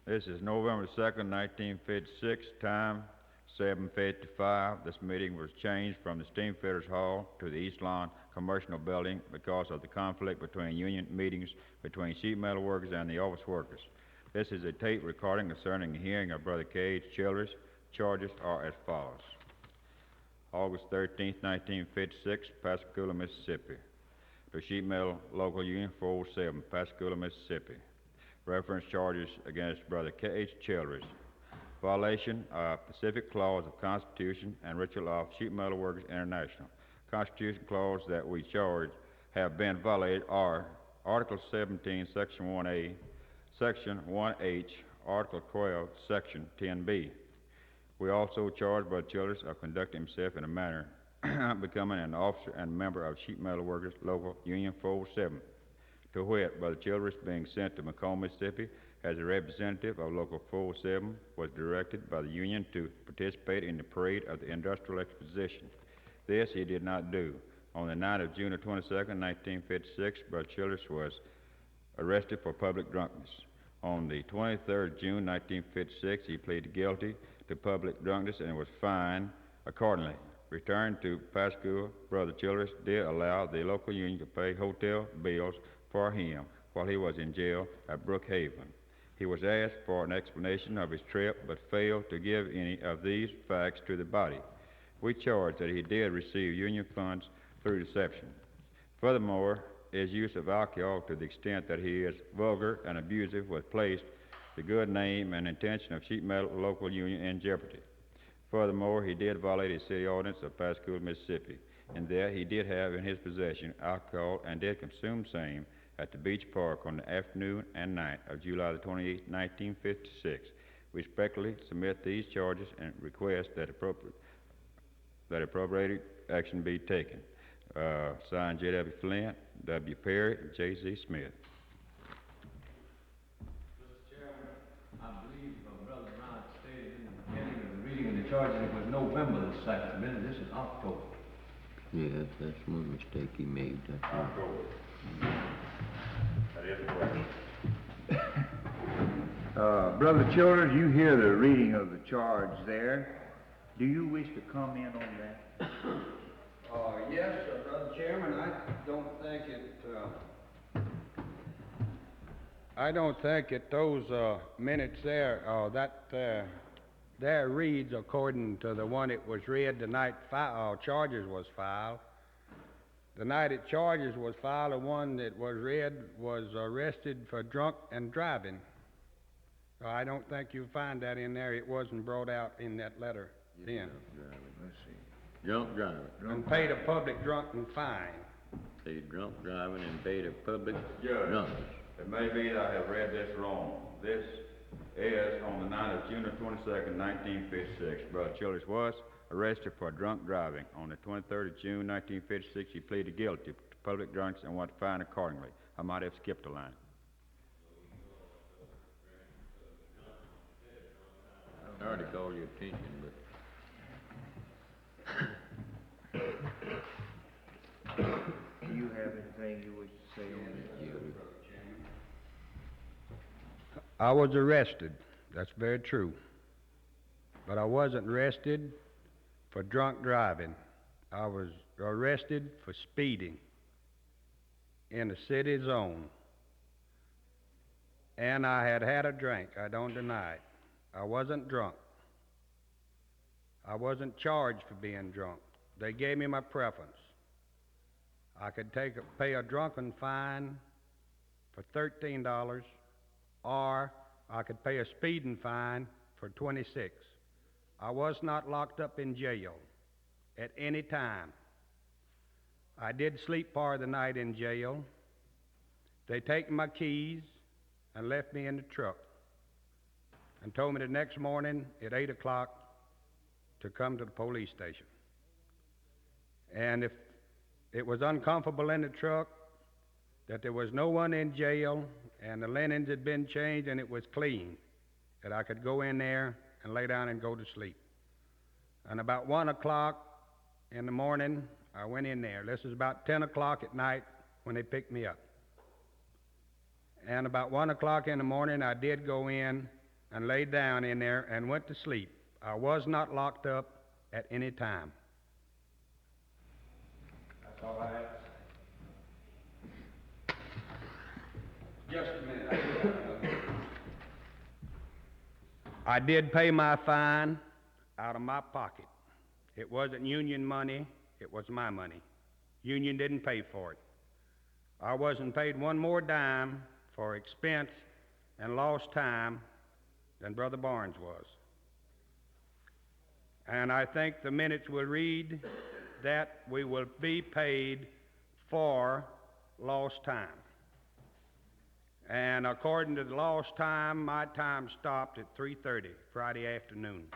This is November 2nd, 1956, time 7:55. This meeting was changed from the Steamfitters Hall to the East Lawn Commercial Building because of the conflict between union meetings between sheet metal workers and the office workers. This is a tape recording concerning the hearing of Brother Cage Childress. Charges are as follows. August 13th, 1956, Pascagoula, Mississippi. The Sheet Metal Local Union 407, Pascagoula, Mississippi. Reference charges against Brother Cage Childress. Violation of Pacific Clause of Constitution and Ritual of Sheet Metal Workers International. Constitution clause that we charge have been violated are Article 17, Section 1A, Section 1H, Article 12, Section 10B. We also charge Brother Childress of conducting himself in a manner becoming an officer and member of Sheet Metal Workers Local Union 407. To wit, Brother Childress being sent to Macomb, Mississippi as a representative of Local 407 was directed by the union to participate in the parade of the Industrial Exposition. This he did not do. On the night of June 22nd, 1956, Brother Childress was arrested for public drunkenness. On the 23rd June 1956, he pleaded guilty to public drunkenness and was fined accordingly. Returned to Pascagoula, Brother Childress did allow the local union to pay hotel bills for him while he was in jail at Brookhaven. He was asked for an explanation of his trip, but failed to give any of these facts to the body. We charge that he did receive union funds through deception. Furthermore, his use of alcohol to the extent that he is vulgar and abusive was placed the good name and intention of Sheet Metal Local Union in jeopardy. Furthermore, he did violate a city ordinance of Pascagoula, Mississippi, in that he did have in his possession alcohol and did consume same at the Beach Park on the afternoon and night of July the 28th, 1956. We respectfully submit these charges and request that appropriate action be taken. Signed J.W. Flint, W. Perry, and J.Z. Smith. Mr. Chairman, I believe Brother Brown stated in the beginning of the reading of the charges it was November the 2nd. Then this is October. Yes, that's one mistake he made. That's right. October. That is correct. Brother Childress, you hear the reading of the charge there. Do you wish to comment on that? Yes, Brother Chairman, I don't think it those minutes there, there reads according to the one it was read the night charges was filed. The night it charges was filed, the one that was read was arrested for drunk and driving. I don't think you'll find that in there. It wasn't brought out in that letter then. Let's see. Drunk driving. And paid a public drunken fine. They drunk driving and paid a public Judge, drunkenness. it may be that I have read this wrong. This is on the night of June the 22nd, 1956. Brother Childress was arrested for drunk driving. On the 23rd of June, 1956, he pleaded guilty to public drunkenness and was fined accordingly. I might have skipped a line. Sorry to call your attention, but Do you have anything you wish to say on this? I was arrested. That's very true. But I wasn't arrested for drunk driving. I was arrested for speeding in the city zone. And I had had a drink. I don't deny it. I wasn't drunk. I wasn't charged for being drunk. They gave me my preference. I could pay a drunken fine for $13, or I could pay a speeding fine for $26. I was not locked up in jail at any time. I did sleep part of the night in jail. They taken my keys and left me in the truck and told me the next morning at 8 o'clock to come to the police station. And if it was uncomfortable in the truck, that there was no one in jail and the linens had been changed and it was clean, that I could go in there and lay down and go to sleep. And about 1 o'clock in the morning, I went in there. This is about 10 o'clock at night when they picked me up. And about 1 o'clock in the morning, I did go in and laid down in there and went to sleep. I was not locked up at any time. That's all I have to say. Just a minute. I did pay my fine out of my pocket. It wasn't union money, it was my money. Union didn't pay for it. I wasn't paid one more dime for expense and lost time than Brother Barnes was. And I think the minutes will read that we will be paid for lost time. And according to the lost time, my time stopped at 3:30 Friday afternoon.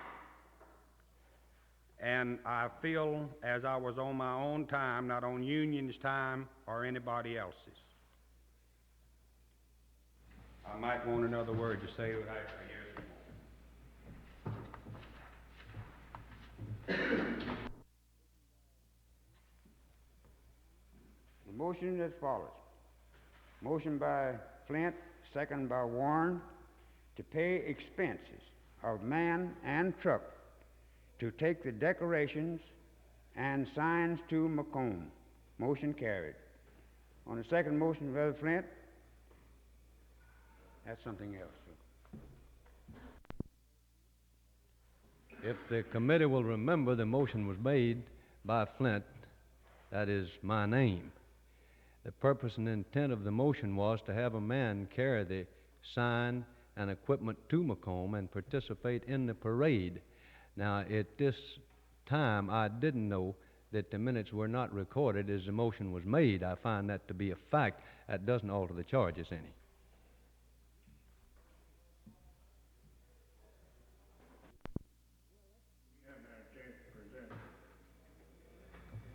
And I feel as I was on my own time, not on union's time or anybody else's. I might want another word to say, but I hear some more. The motion is as follows. Motion by Flint, second by Warren, to pay expenses of man and truck to take the decorations and signs to Macomb. Motion carried. On the second motion, Brother Flint, that's something else. If the committee will remember, the motion was made by Flint, that is my name. The purpose and intent of the motion was to have a man carry the sign and equipment to Macomb and participate in the parade. Now, at this time, I didn't know that the minutes were not recorded as the motion was made. I find that to be a fact. That doesn't alter the charges any.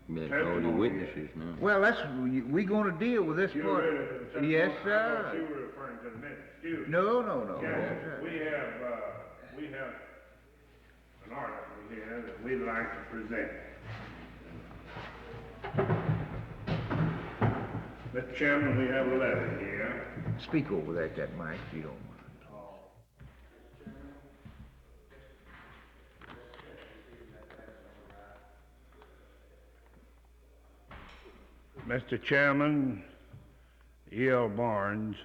You better call your witnesses now. Well, we gonna deal with this part. Yes, I sir. thought you were referring to the minutes. Excuse me. No. Yes, That's right. we have an article here that we'd like to present. Mr. Chairman, we have a letter here. Speak over that mic, if you don't mind. Mr. Chairman, E.L. Barnes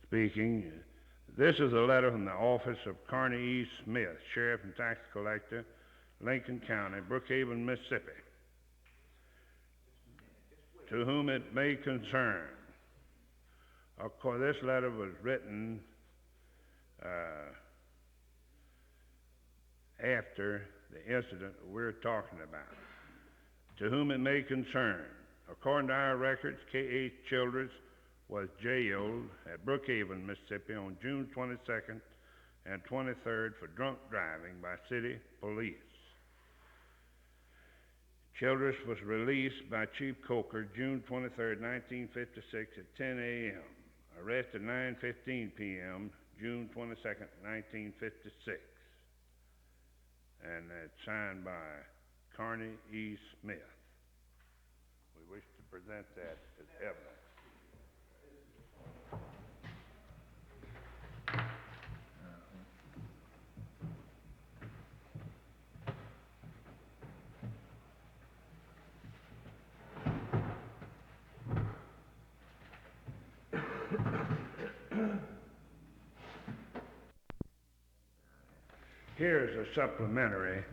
speaking. This is a letter from the office of Carney E. Smith, Sheriff and Tax Collector, Lincoln County, Brookhaven, Mississippi, to whom it may concern. Of course, this letter was written after the incident we're talking about. To whom it may concern. According to our records, K.H. Childress was jailed at Brookhaven, Mississippi on June 22nd and 23rd for drunk driving by city police. Childress was released by Chief Coker June 23rd, 1956 at 10 a.m. Arrested 9:15 p.m. June 22nd, 1956. And that's signed by Carney E. Smith. We wish to present that as evidence. Here's a supplementary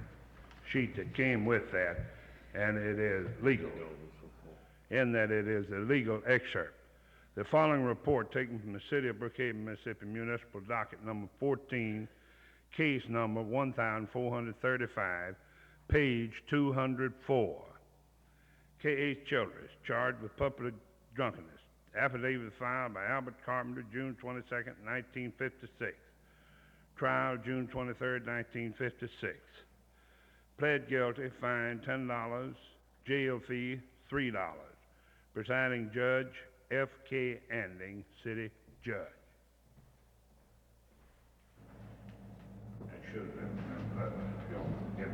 sheet that came with that, and it is legal, in that it is a legal excerpt. The following report taken from the City of Brookhaven, Mississippi Municipal Docket number 14, case number 1435, page 204. K.H. Childress, charged with public drunkenness. Affidavit filed by Albert Carpenter, June 22nd, 1956. Trial, June 23rd, 1956. Pled guilty, fine $10, jail fee $3. Presiding Judge, F.K. Anding, City Judge. That should have been if you don't get it.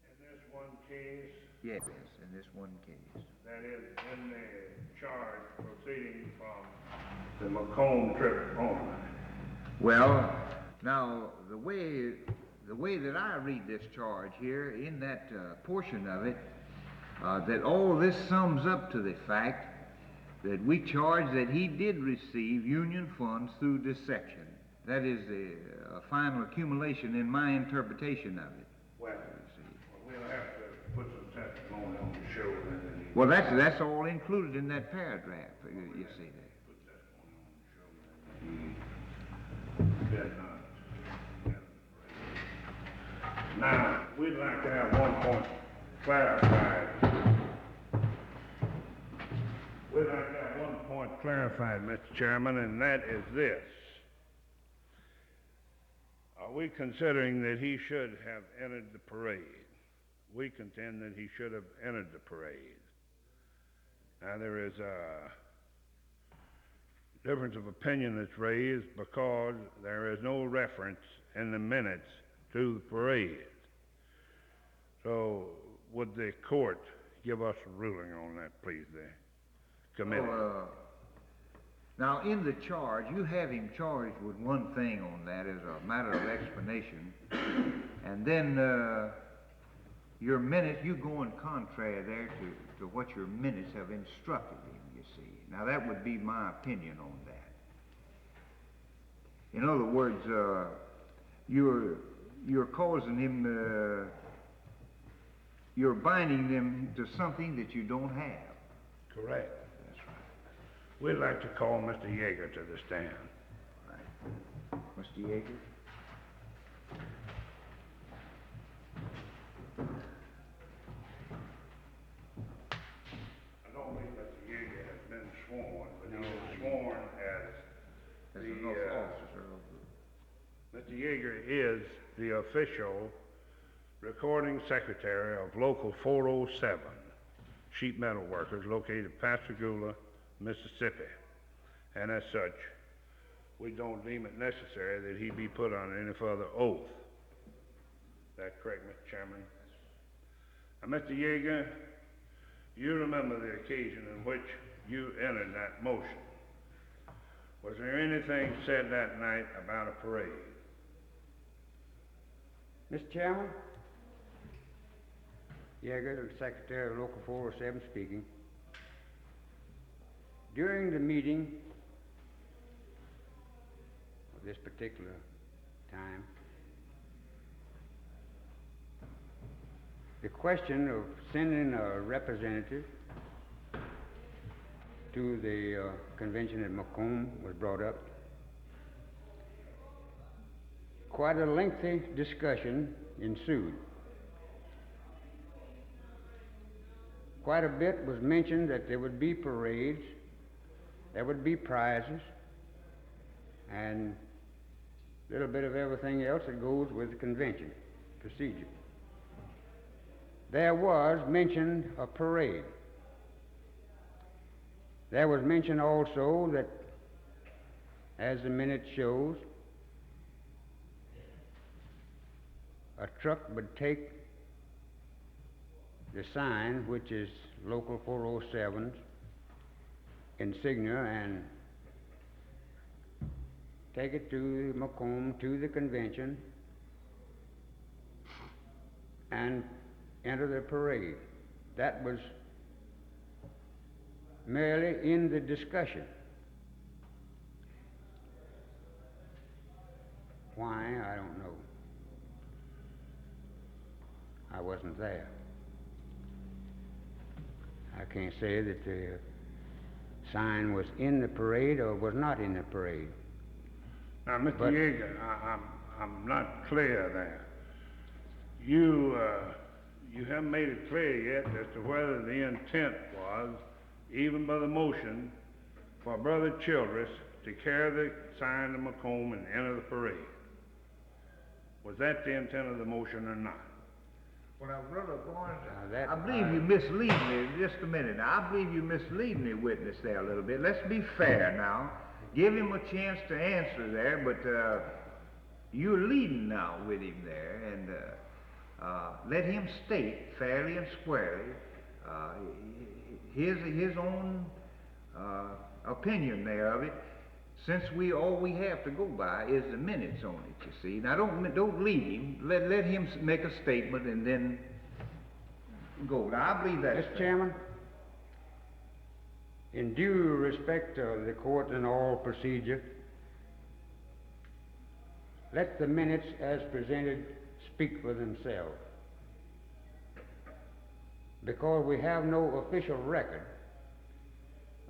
In this one case, Yes, in this one case. That is in the charge proceeding from the Macomb trip only. Well, now, the way that I read this charge here, in that portion of it, that all this sums up to the fact that we charge that he did receive union funds through deception. That is the final accumulation in my interpretation of it. Well, we'll have to put some testimony on the show then. that he- Well, that's all included in that paragraph. You see that. Put testimony on the show that he did not. Now, we'd like to have one point clarified. We'd like to have one point clarified, Mr. Chairman, and that is this. Are we considering that he should have entered the parade? We contend that he should have entered the parade. Now, there is a difference of opinion that's raised because there is no reference in the minutes to the parade. So, would the court give us a ruling on that, please, the committee? Now, in the charge, you have him charged with one thing on that as a matter of explanation, and then your minutes, you go in contrary there to what your minutes have instructed him, you see. Now, that would be my opinion on that. In other words, you're causing him, you're binding them to something that you don't have. Correct. That's right. We'd like to call Mr. Yeager to the stand. Mr. Yeager? I don't believe Mr. Yeager has been sworn, but he is sworn as As an the, officer of Mr. Yeager is the official recording secretary of Local 407, sheet metal workers located in Pascagoula, Mississippi. And as such, we don't deem it necessary that he be put on any further oath. Is that correct, Mr. Chairman? Now, Mr. Yeager, you remember the occasion in which you entered that motion. Was there anything said that night about a parade? Mr. Chairman, Yeager, the Secretary of Local 407 speaking. During the meeting of this particular time, the question of sending a representative to the convention at Macomb was brought up. Quite a lengthy discussion ensued. Quite a bit was mentioned that there would be parades, there would be prizes, and a little bit of everything else that goes with the convention procedure. There was mentioned a parade. There was mentioned also that, as the minute shows, a truck would take the sign, which is Local 407's insignia, and take it to Macomb, to the convention, and enter the parade. That was merely in the discussion. Why, I don't know. I wasn't there. I can't say that the sign was in the parade or was not in the parade. Now, Mr. Yeager, I'm not clear there. You haven't made it clear yet as to whether the intent was, even by the motion, for Brother Childress to carry the sign to Macomb and enter the parade. Was that the intent of the motion or not? Well, now, Brother Barnes, that I believe you mislead me. Just a minute. Now, I believe you mislead the witness there a little bit. Let's be fair now. Give him a chance to answer there, but you're leading now with him there, let him state fairly and squarely his own opinion there of it, since all we have to go by is the minutes on it, you see. Now don't lead him. Let him make a statement and then go. Now I believe that's Mr. Chairman, in due respect to the court and all procedure, let the minutes as presented speak for themselves. Because we have no official record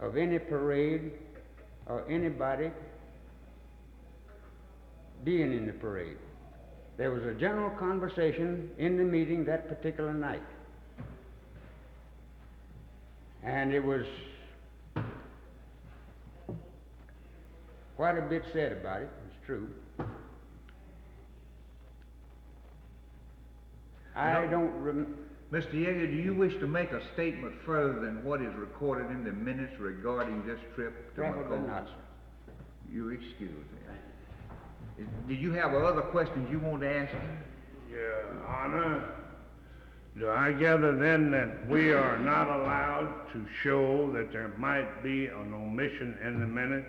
of any parade or anybody being in the parade. There was a general conversation in the meeting that particular night. And it was quite a bit said about it, it's true. I don't Mr. Yeager, do you wish to make a statement further than what is recorded in the minutes regarding this trip to Probably Macomb? not, sir. You excuse me. Did you have other questions you want to ask him? Your Honor, do I gather then that we are not allowed to show that there might be an omission in the minutes?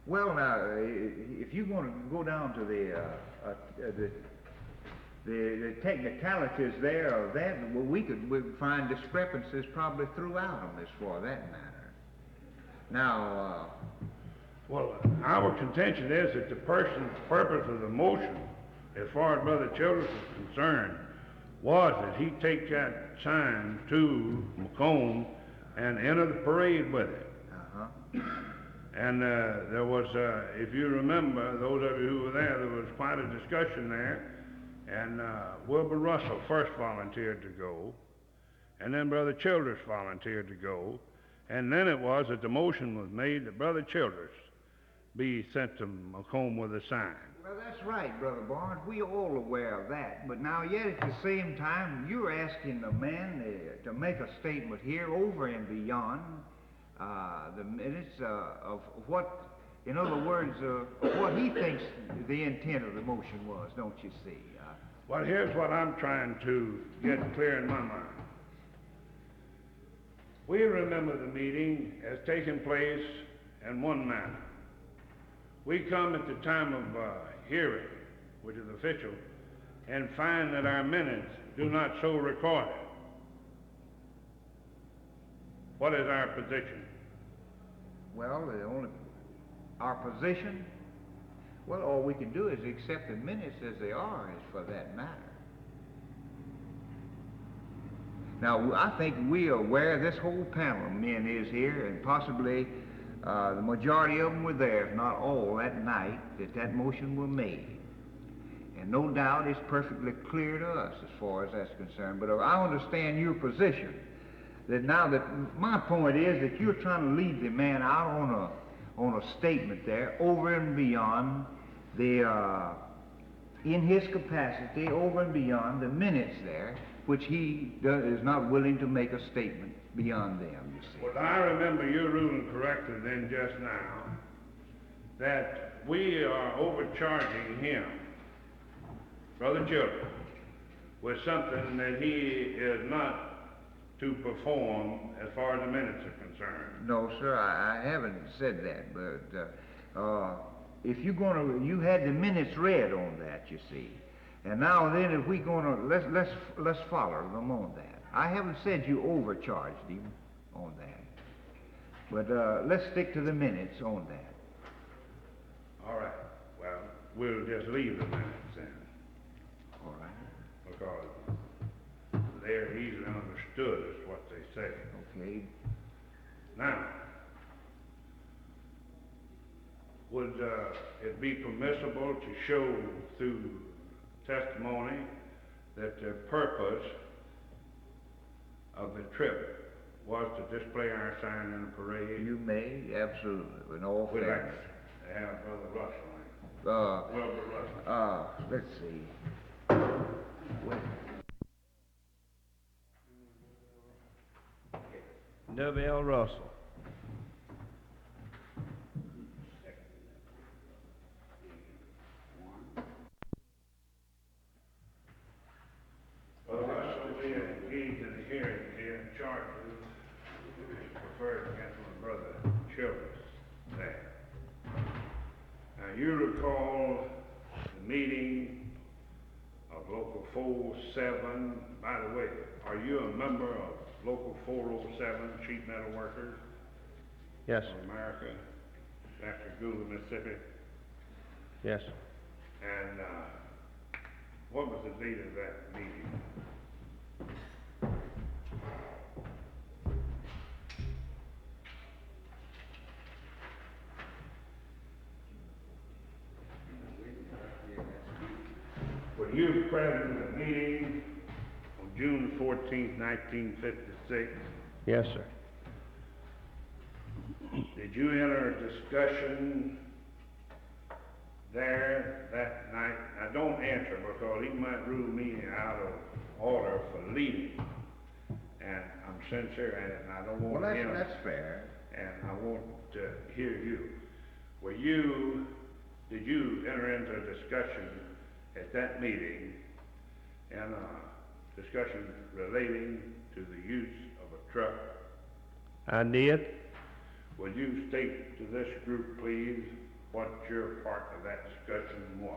Well, now, if you're going to go down to the technicalities there of that, well, we could find discrepancies probably throughout them as far that matter. Now, Well, our contention is that the purpose of the motion, as far as Brother Childress is concerned, was that he take that sign to Macomb and enter the parade with it. And there was, if you remember, those of you who were there was quite a discussion there. And Wilbur Russell first volunteered to go, and then Brother Childress volunteered to go, and then it was that the motion was made that Brother Childress be sent to Macomb with a sign. well, that's right, Brother Barnes. We're all aware of that. But now, yet at the same time, you're asking the man to make a statement here over and beyond the minutes of what, in other words, of what he thinks the intent of the motion was, don't you see? Well, here's what I'm trying to get clear in my mind. We remember the meeting as taking place in one manner. We come at the time of hearing, which is official, and find that our minutes do not so record it. What is our position? Well, our position, well, all we can do is accept the minutes as they are, as for that matter. Now, I think we are aware, this whole panel of men is here, and possibly the majority of them were there, if not all, that night that motion was made. And no doubt it's perfectly clear to us as far as that's concerned. But I understand your position, that now that my point is that you're trying to lead the man out on a statement there over and beyond the in his capacity, over and beyond the minutes there, which he is not willing to make a statement beyond them, you see. Well, I remember you ruling correctly then just now that we are overcharging him, Brother Childress, with something that he is not to perform as far as the minutes are concerned. No, sir, I haven't said that, but if you're gonna, you had the minutes read on that, you see, and now then, if we're gonna let's follow them on that. I haven't said you overcharged him on that, but let's stick to the minutes on that. All right. Well, we'll just leave the minutes then, All right. because they're easily understood is what they say. Okay. Now, would it be permissible to show through testimony that the purpose of the trip was to display our sign in the parade? You may, absolutely, in all We'd like fairness. to have Brother Russell, Wilbur Russell. Let's see. Wait. W.L. Russell. Childress there. Now, you recall the meeting of Local 407. By the way, are you a member of Local 407, Sheet Metal Workers Yes, of America, Pascagoula, Mississippi? yes. And what was the date of that meeting? Were you present at the meeting on June 14th, 1956? Yes, sir. Did you enter a discussion there that night? Now, don't answer, because he might rule me out of order for leaving. And I'm sincere in it, and I don't Well, want him. that's fair. And I want to hear you. Did you enter into a discussion at that meeting, and a discussion relating to the use of a truck? I did. Would you state to this group, please, what your part of that discussion was?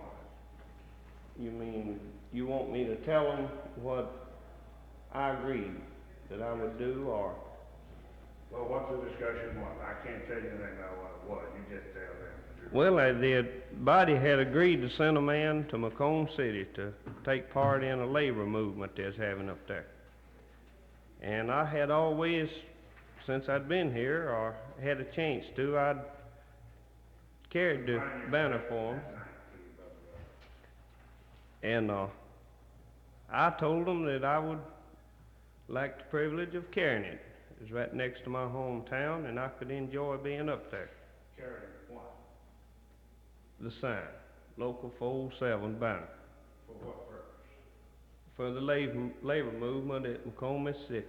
You mean, you want me to tell them what I agreed that I would do, or? Well, what the discussion was? I can't tell you anything about what it was. You just tell them. Well, the body had agreed to send a man to Macomb City to take part in a labor movement they're having up there. And I had always, since I'd been here, or had a chance to, I'd carried the banner for them. And I told them that I would like the privilege of carrying it. It was right next to my hometown, and I could enjoy being up there. Carrying what? The sign, Local 407 banner, For what purpose? for the labor movement at Macomb, Mississippi.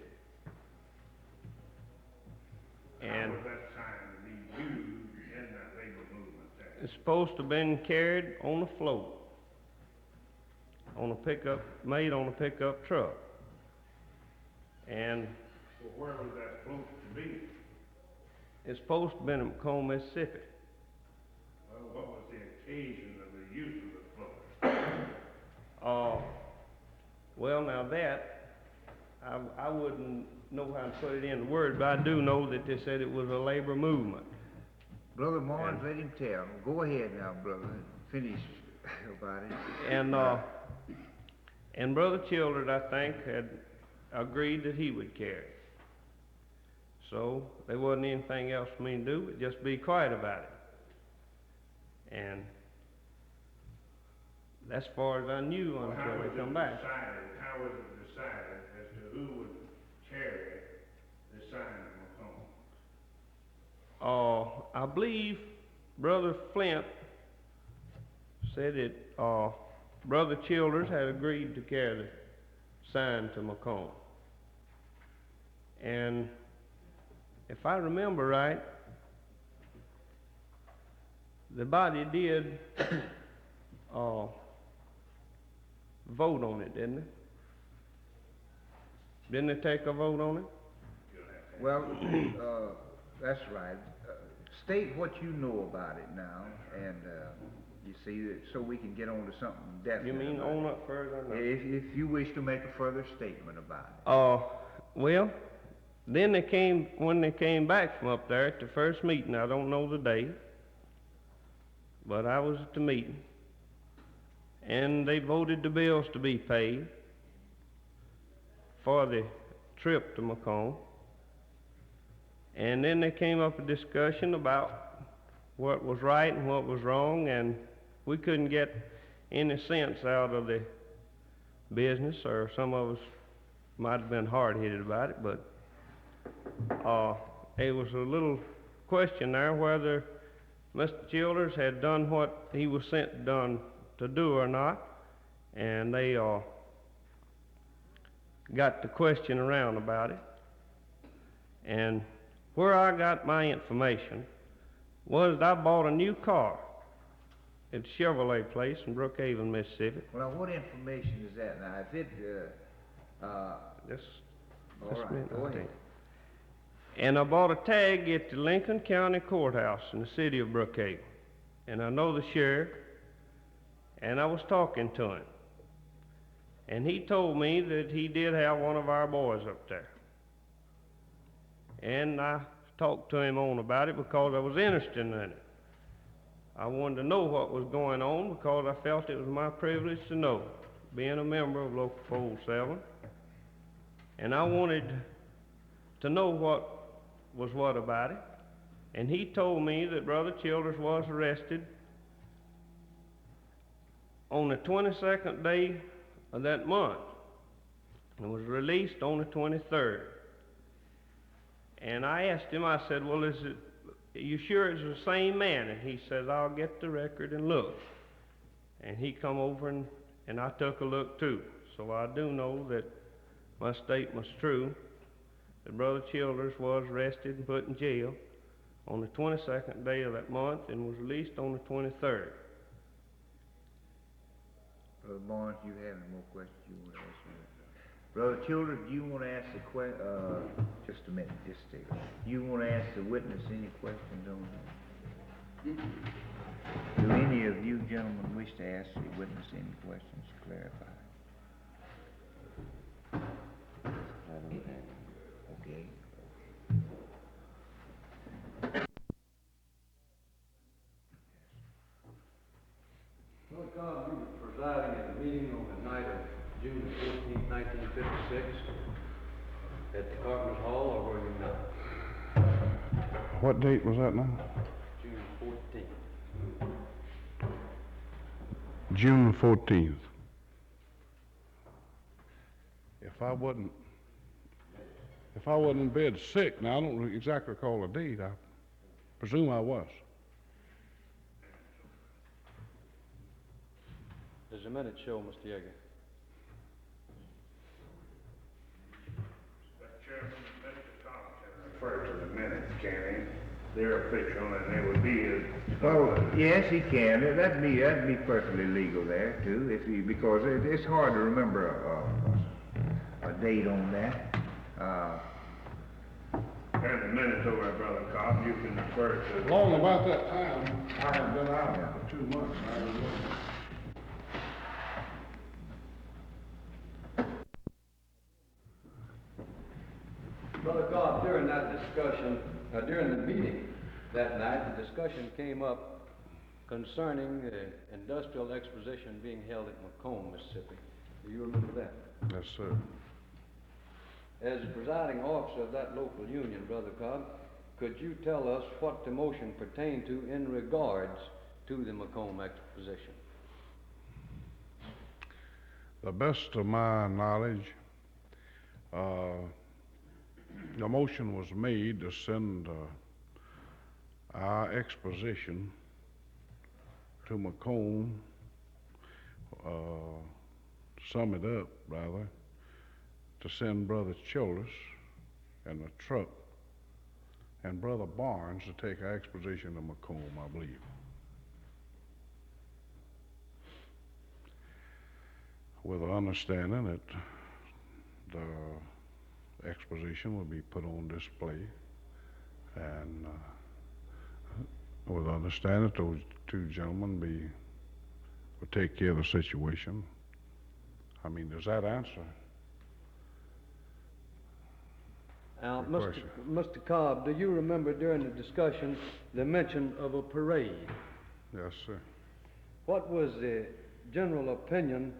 How And was that sign to be used in that labor movement there? it's supposed to have been carried on a float, on a pickup, made on a pickup truck. And Well, where was that float to be? it's supposed to have been in Macomb, Mississippi. Well, what was the occasion of the use of the float? Well, now that, I wouldn't know how to put it into words, but I do know that they said it was a labor movement. Brother Barnes, let him tell. Go ahead now, brother. Finish about it. And Brother Childers, I think, had agreed that he would carry it. So there wasn't anything else for me to do but just be quiet about it. And that's far as I knew Well, until they come back. How was it decided as to who would carry the sign of Macomb? I believe Brother Flint said that Brother Childers had agreed to carry the sign to Macomb. And if I remember right, the body did vote on it, didn't it? Didn't they take a vote on it? Well, that's right. State what you know about it now, and you see, so we can get on to something definite. You mean about on it. up further? No. If you wish to make a further statement about it. Well, then when they came back from up there at the first meeting, I don't know the date, but I was at the meeting, and they voted the bills to be paid for the trip to Macomb. And then there came up a discussion about what was right and what was wrong, and we couldn't get any sense out of the business, or some of us might have been hard-headed about it, but there was a little question there whether Mr. Childers had done what he was sent to do or not, and they got the question around about it. And where I got my information was that I bought a new car at the Chevrolet place in Brookhaven, Mississippi. Well, now, what information is that now? If it, Just all just a right, minute, go I'll tell ahead. And I bought a tag at the Lincoln County Courthouse in the city of Brookhaven. And I know the sheriff, and I was talking to him. And he told me that he did have one of our boys up there. And I talked to him on about it because I was interested in it. I wanted to know what was going on because I felt it was my privilege to know, being a member of Local 407. And I wanted to know what was what about it. And he told me that Brother Childers was arrested on the 22nd day of that month and was released on the 23rd. And I asked him, I said, well, are you sure it's the same man? And he says, I'll get the record and look. And he come over and I took a look too. So I do know that my statement's true, that Brother Childers was arrested and put in jail on the 22nd day of that month and was released on the 23rd. Brother Barnes, do you have any more questions you want to ask me? Brother Childers, do you want to ask the just a minute, just stay there. You want to ask the witness any questions on that? Do any of you gentlemen wish to ask the witness any questions to clarify? Okay. Brother Cobb, you were presiding at a meeting on the night of June 14, 1956, at the Carpenter's Hall, or were you not? What date was that now? June 14th. June 14th. If I wasn't in bed sick, now I don't exactly recall the date, I presume I was. Does the minute show, Mr. Yeager? Mr. Chairman, Mr. Thompson referred to the minutes, can he? They're official and they would be Oh, yes, he can. That'd be perfectly legal there too, because it's hard to remember a date on that. And the minutes over at Brother Cobb, you can refer to. Long about that time, I had been out for 2 months. And I was looking. Brother Cobb, during that discussion, during the meeting that night, the discussion came up concerning the industrial exposition being held at Macomb, Mississippi. Do you remember that? Yes, sir. As the presiding officer of that local union, Brother Cobb, could you tell us what the motion pertained to in regards to the Macomb exposition? The best of my knowledge, the motion was made to send our exposition to Macomb, sum it up, rather, to send Brother Childers and the truck and Brother Barnes to take our exposition to Macomb, I believe. With the understanding that the exposition will be put on display, and with the understanding that those two gentlemen will take care of the situation. I mean, does that answer? Now, Good question. Mr. Cobb, do you remember during the discussion the mention of a parade? Yes, sir. What was the general opinion,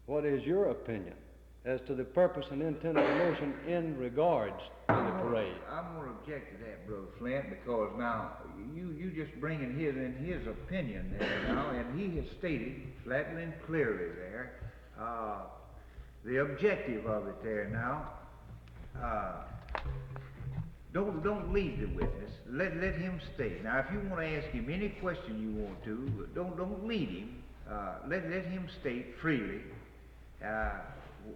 what is your opinion as to the purpose and intent of the motion in regards to the parade? I'm going to object to that, Brother Flint, because now you just bringing his opinion there now, and he has stated flatly and clearly there the objective of it there now. Don't lead the witness. Let him state. Now, if you want to ask him any question you want to, don't lead him. Let him state freely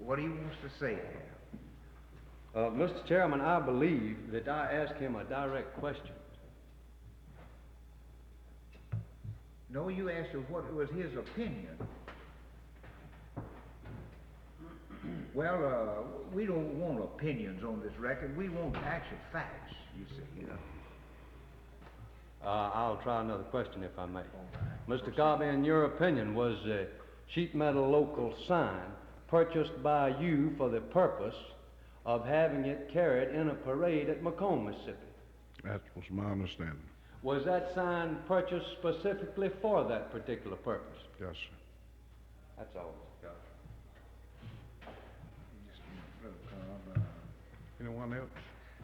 what he wants to say there. Mr. Chairman, I believe that I asked him a direct question. No, you asked him what was his opinion. Well, we don't want opinions on this record. We want actual facts, you see. I'll try another question if I may. Mr. Cobby, in your opinion, was the sheet metal local sign purchased by you for the purpose of having it carried in a parade at Macomb, Mississippi? That was my understanding. Was that sign purchased specifically for that particular purpose? Yes, sir. That's all. Anyone else?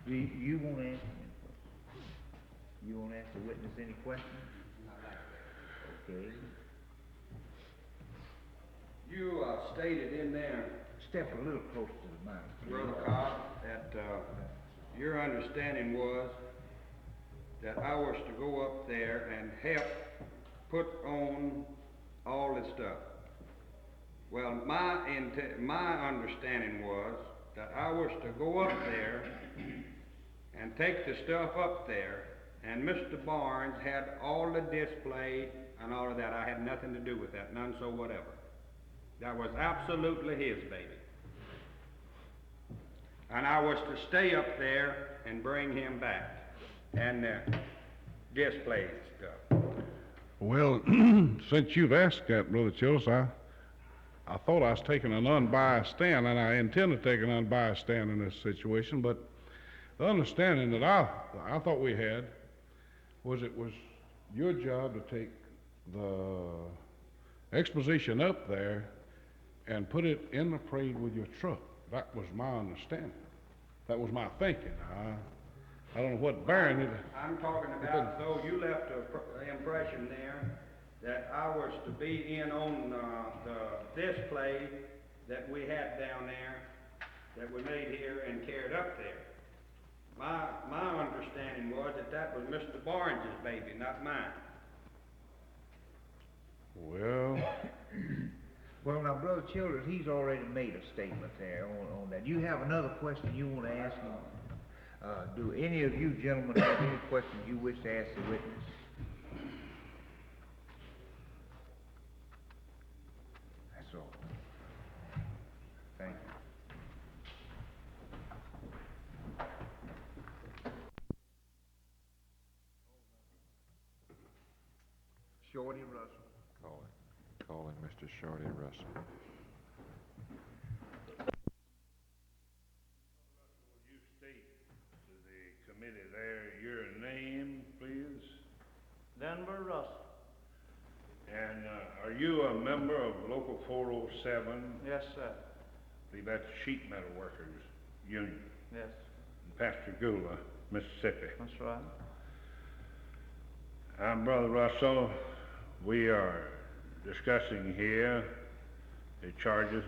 You want to ask any questions? You want to ask the witness any questions? Okay. You stated in there, Step a little closer to the mic, please. Brother Cobb, that your understanding was that I was to go up there and help put on all this stuff. Well, my understanding was that I was to go up there and take the stuff up there, and Mr. Barnes had all the display and all of that. I had nothing to do with that, none so whatever. That was absolutely his baby. And I was to stay up there and bring him back and display stuff. Well, since you've asked that, Brother Chills, I thought I was taking an unbiased stand, and I intend to take an unbiased stand in this situation, but the understanding that I thought we had was it was your job to take the exposition up there and put it in the parade with your truck. That was my understanding. That was my thinking. I don't know what bearing it. I'm talking about, though, you left an impression there that I was to be in on the display that we had down there, that we made here and carried up there. My understanding was that was Mr. Barnes's baby, not mine. Well, Well, now, Brother Childers, he's already made a statement there on that. You have another question you want to ask him? Do any of you gentlemen have any questions you wish to ask the witness? That's all. Thank you. Shorty Russell. Calling Mr. Shorty Russell. will you state to the committee there your name, please? Denver Russell. And are you a member of Local 407? Yes, sir. I believe that's Sheet Metal Workers Union Yes, in Pascagoula, Mississippi. that's right. I'm Brother Russell. We are discussing here the charges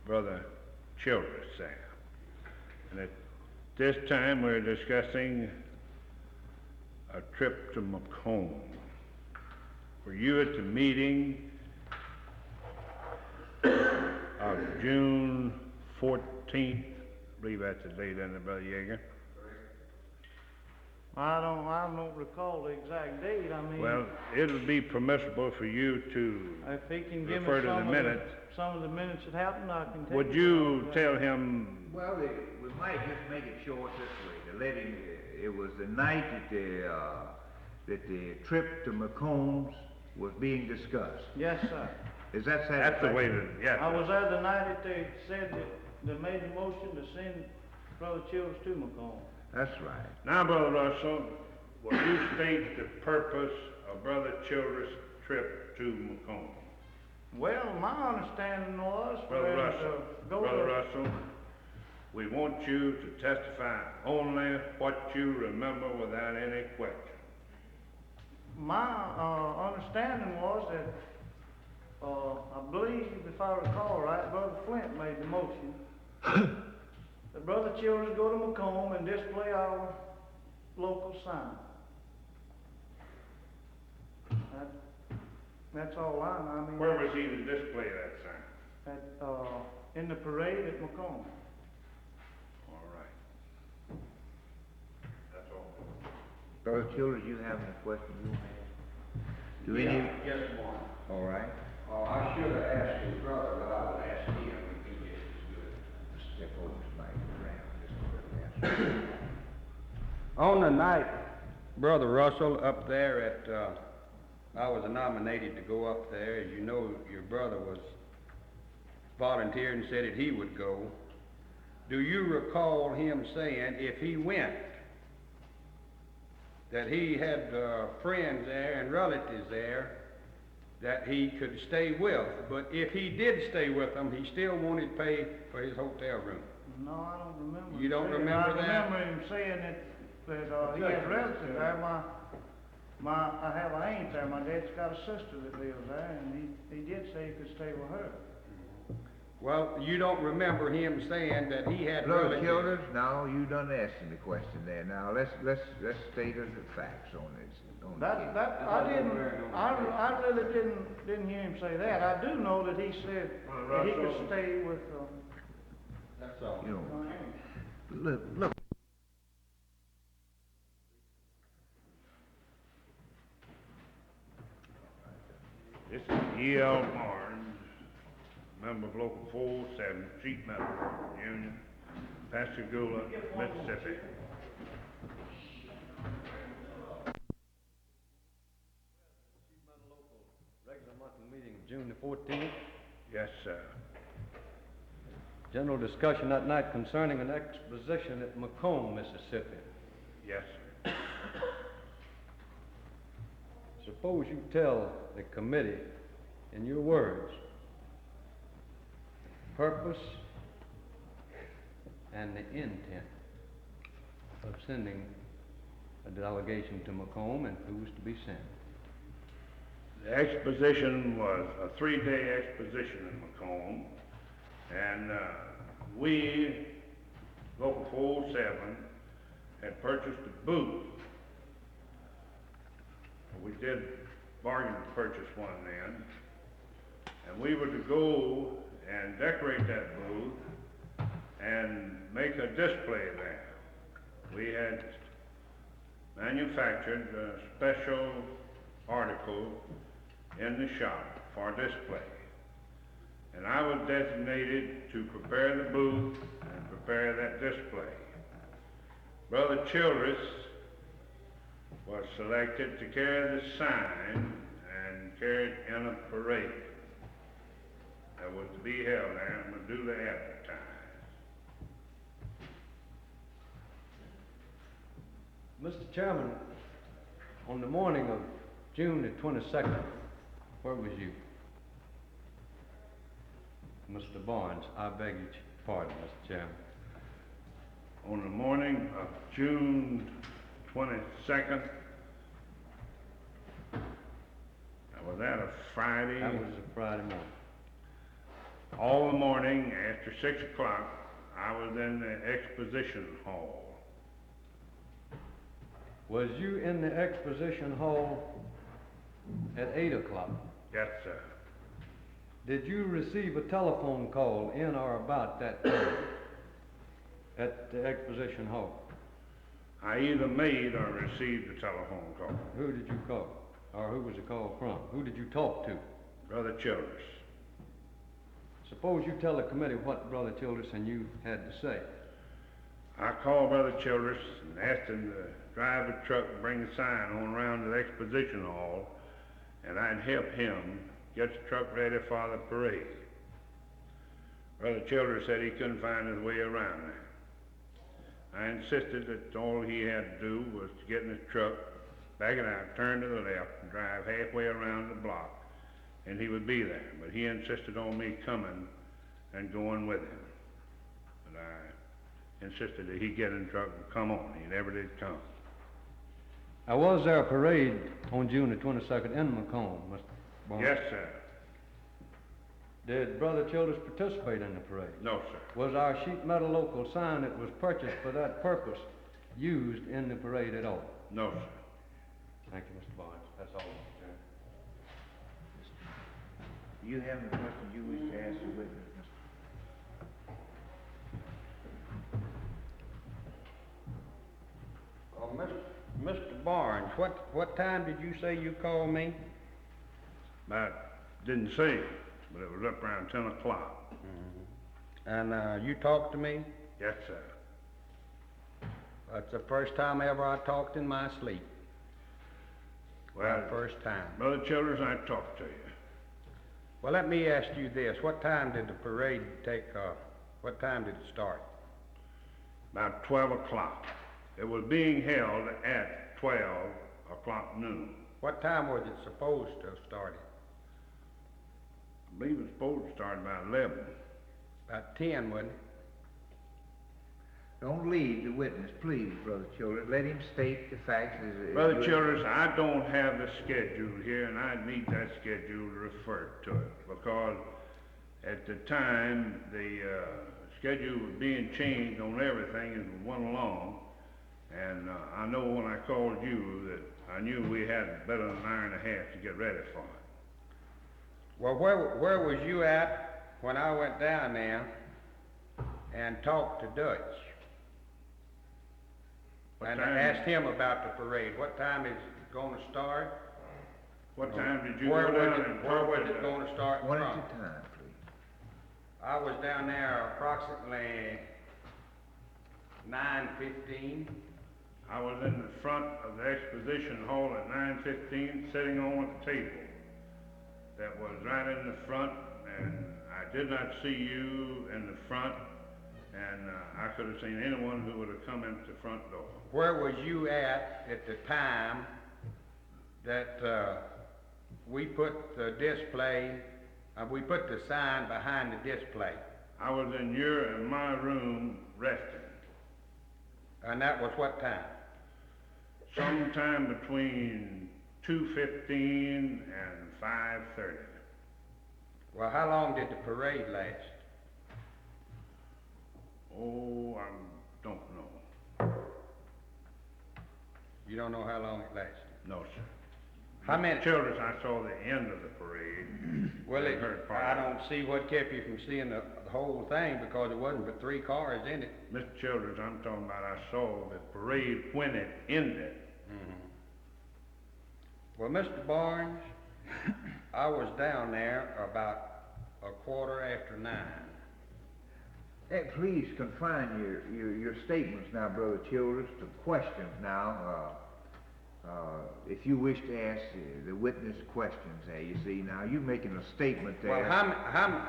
Brother Childress, Sam. And at this time we're discussing a trip to Macomb. Were you at the meeting of June 14th? I believe that's the date, isn't it, Brother Yeager? I don't recall the exact date. I mean, Well, it would be permissible for you to if he can give me refer to the minutes. some of the minutes that happened, I can take Would it. you tell him, Well, we might just make it short this way, to let him, it was the night that the trip to Macombs was being discussed. Yes, sir. Is that satisfactory? that's the way to, yeah. I was there the night that they said that they made the motion to send Brother Childers to Macomb. That's right. Now, Brother Russell, will you state the purpose of Brother Childress' trip to Macomb? Well, my understanding was for Brother them Russell, to go Brother to... Russell, we want you to testify only what you remember without any question. My understanding was that, I believe, if I recall right, Brother Flint made the motion that Brother Childers go to Macomb and display our local sign. That's all I mean. Where was he to display that sign? In the parade at Macomb. All right. That's all. Brother Childers, you have any questions you want to ask? Do any? Yes, one. All right. I should have asked his brother, but I would ask him if he could On the night, Brother Russell, up there at, I was nominated to go up there. As you know, your brother was volunteered and said that he would go. Do you recall him saying if he went, that he had friends there and relatives there that he could stay with, but if he did stay with them, he still wanted to pay for his hotel room? No, I don't remember. You don't him saying- remember that? I remember him saying that he had relatives there. I have an aunt there. My dad's got a sister that lives there, and he did say he could stay with her. Well, you don't remember him saying that he had Brother relatives? Childers, now you done asking the question there. Now let's state the facts on this. On the case. I really didn't hear him say that. I do know that he said that he could stay with, That's all. You know, look. This is E.L. Barnes, member of Local 407, Sheet Metal Union, Pascagoula, Mississippi. Regular monthly meeting of June the 14th. Yes, sir. General discussion that night concerning an exposition at Macomb, Mississippi. Yes, sir. Suppose you tell the committee in your words the purpose and the intent of sending a delegation to Macomb and who's to be sent. The exposition was a 3-day exposition in Macomb, and we, Local 407, had purchased a booth. We did bargain to purchase one then, and we were to go and decorate that booth and make a display there. We had manufactured a special article in the shop for display, and I was designated to prepare the booth and prepare that display. Brother Childress was selected to carry the sign and carry it in a parade that was to be held there and duly advertised. Mr. Chairman, on the morning of June the 22nd, where was you? Mr. Barnes, I beg your pardon, Mr. Chairman. On the morning of June 22nd, was that a Friday? That was a Friday morning. All the morning after 6 o'clock, I was in the exposition hall. Was you in the exposition hall at 8 o'clock? Yes, sir. Did you receive a telephone call in or about that time at the exposition hall? I either made or received a telephone call. Who did you call? Or who was the call from? Who did you talk to? Brother Childress. Suppose you tell the committee what Brother Childress and you had to say. I called Brother Childress and asked him to drive the truck and bring the sign on around to the exposition hall, and I'd help him get the truck ready for the parade. Brother Childress said he couldn't find his way around there. I insisted that all he had to do was to get in his truck, back it out, turn to the left, and drive halfway around the block, and he would be there. But he insisted on me coming and going with him. But I insisted that he get in the truck and come on. He never did come. Now, was there a parade on June the 22nd in Macomb, Mr. Barnes? Yes, sir. Did Brother Childress participate in the parade? No, sir. Was our sheet metal local sign that was purchased for that purpose used in the parade at all? No, sir. Thank you, Mr. Barnes. That's all, Mr. Chairman. Do you have any questions you wish to ask the witness, Mr. Barnes, what time did you say you called me? Didn't say, but it was up around 10 o'clock. And you talked to me? Yes, sir. That's the first time ever I talked in my sleep. Well, My first time. Brother Childers, I talked to you. Well, let me ask you this. What time did the parade what time did it start? About 12 o'clock. It was being held at 12 o'clock noon. What time was it supposed to have started? I believe it was supposed to start about 11. About 10, wasn't it? Don't lead the witness, please, Brother Childers. Let him state the facts as Brother Childers, I don't have the schedule here, and I need that schedule to refer to it, because at the time, the schedule was being changed on everything as we went along, and I know when I called you that I knew we had better than an hour and a half to get ready for it. Well, where was you at when I went down there and talked to Dutch? What And time- I asked him about the parade. What time is it going to start? What time did you Where go down was and it, where talk was to it them? going to start one from? at a time, please. I was down there approximately 9:15. I was in the front of the exposition hall at 9:15, sitting on a table that was right in the front, and I did not see you in the front, and I could have seen anyone who would have come in the front door. Where was you at the time that we put the display, we put the sign behind the display? I was in my room resting, And that was what time? sometime between 2:15 and 5:30. Well, how long did the parade last? Oh, I don't know. You don't know how long it lasted? No, sir. How many? Children, I saw the end of the parade. Well, I heard part I of it. don't see what kept you from seeing the whole thing, because there wasn't but 3 cars in it. Mr. Childers, I'm talking about I saw the parade when it ended. Well, Mr. Barnes, I was down there about 9:15. Hey, please confine your statements now, Brother Childers, to questions now. If you wish to ask the witness questions there, you see, now you're making a statement there. Well,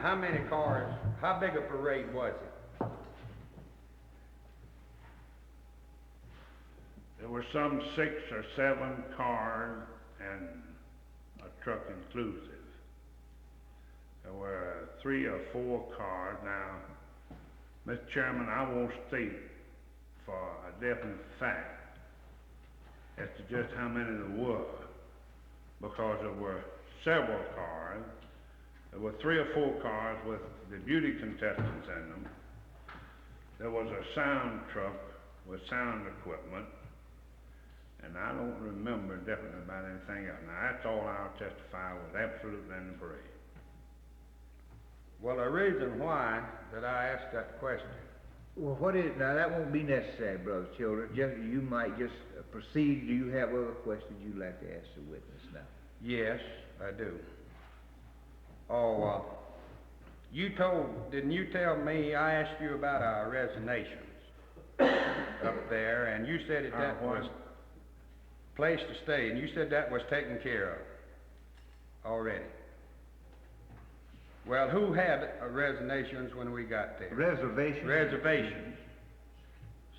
how many cars, how big a parade was it? There were some 6 or 7 cars and a truck inclusive. There were 3 or 4 cars. Now, Mr. Chairman, I won't state for a definite fact as to just how many there were, because there were several cars. There were 3 or 4 cars with the beauty contestants in them. There was a sound truck with sound equipment, and I don't remember definitely about anything else. Now, that's all I'll testify was absolutely in the parade. Well, the reason why that I asked that question, Well, now that won't be necessary, Brother Childers. You might just proceed. Do you have other questions you'd like to ask the witness now? yes, I do. Didn't you tell me, I asked you about our resignations up there, and you said that what? was place to stay, and you said that was taken care of already. Well, who had resignations when we got there? Reservations? Reservations.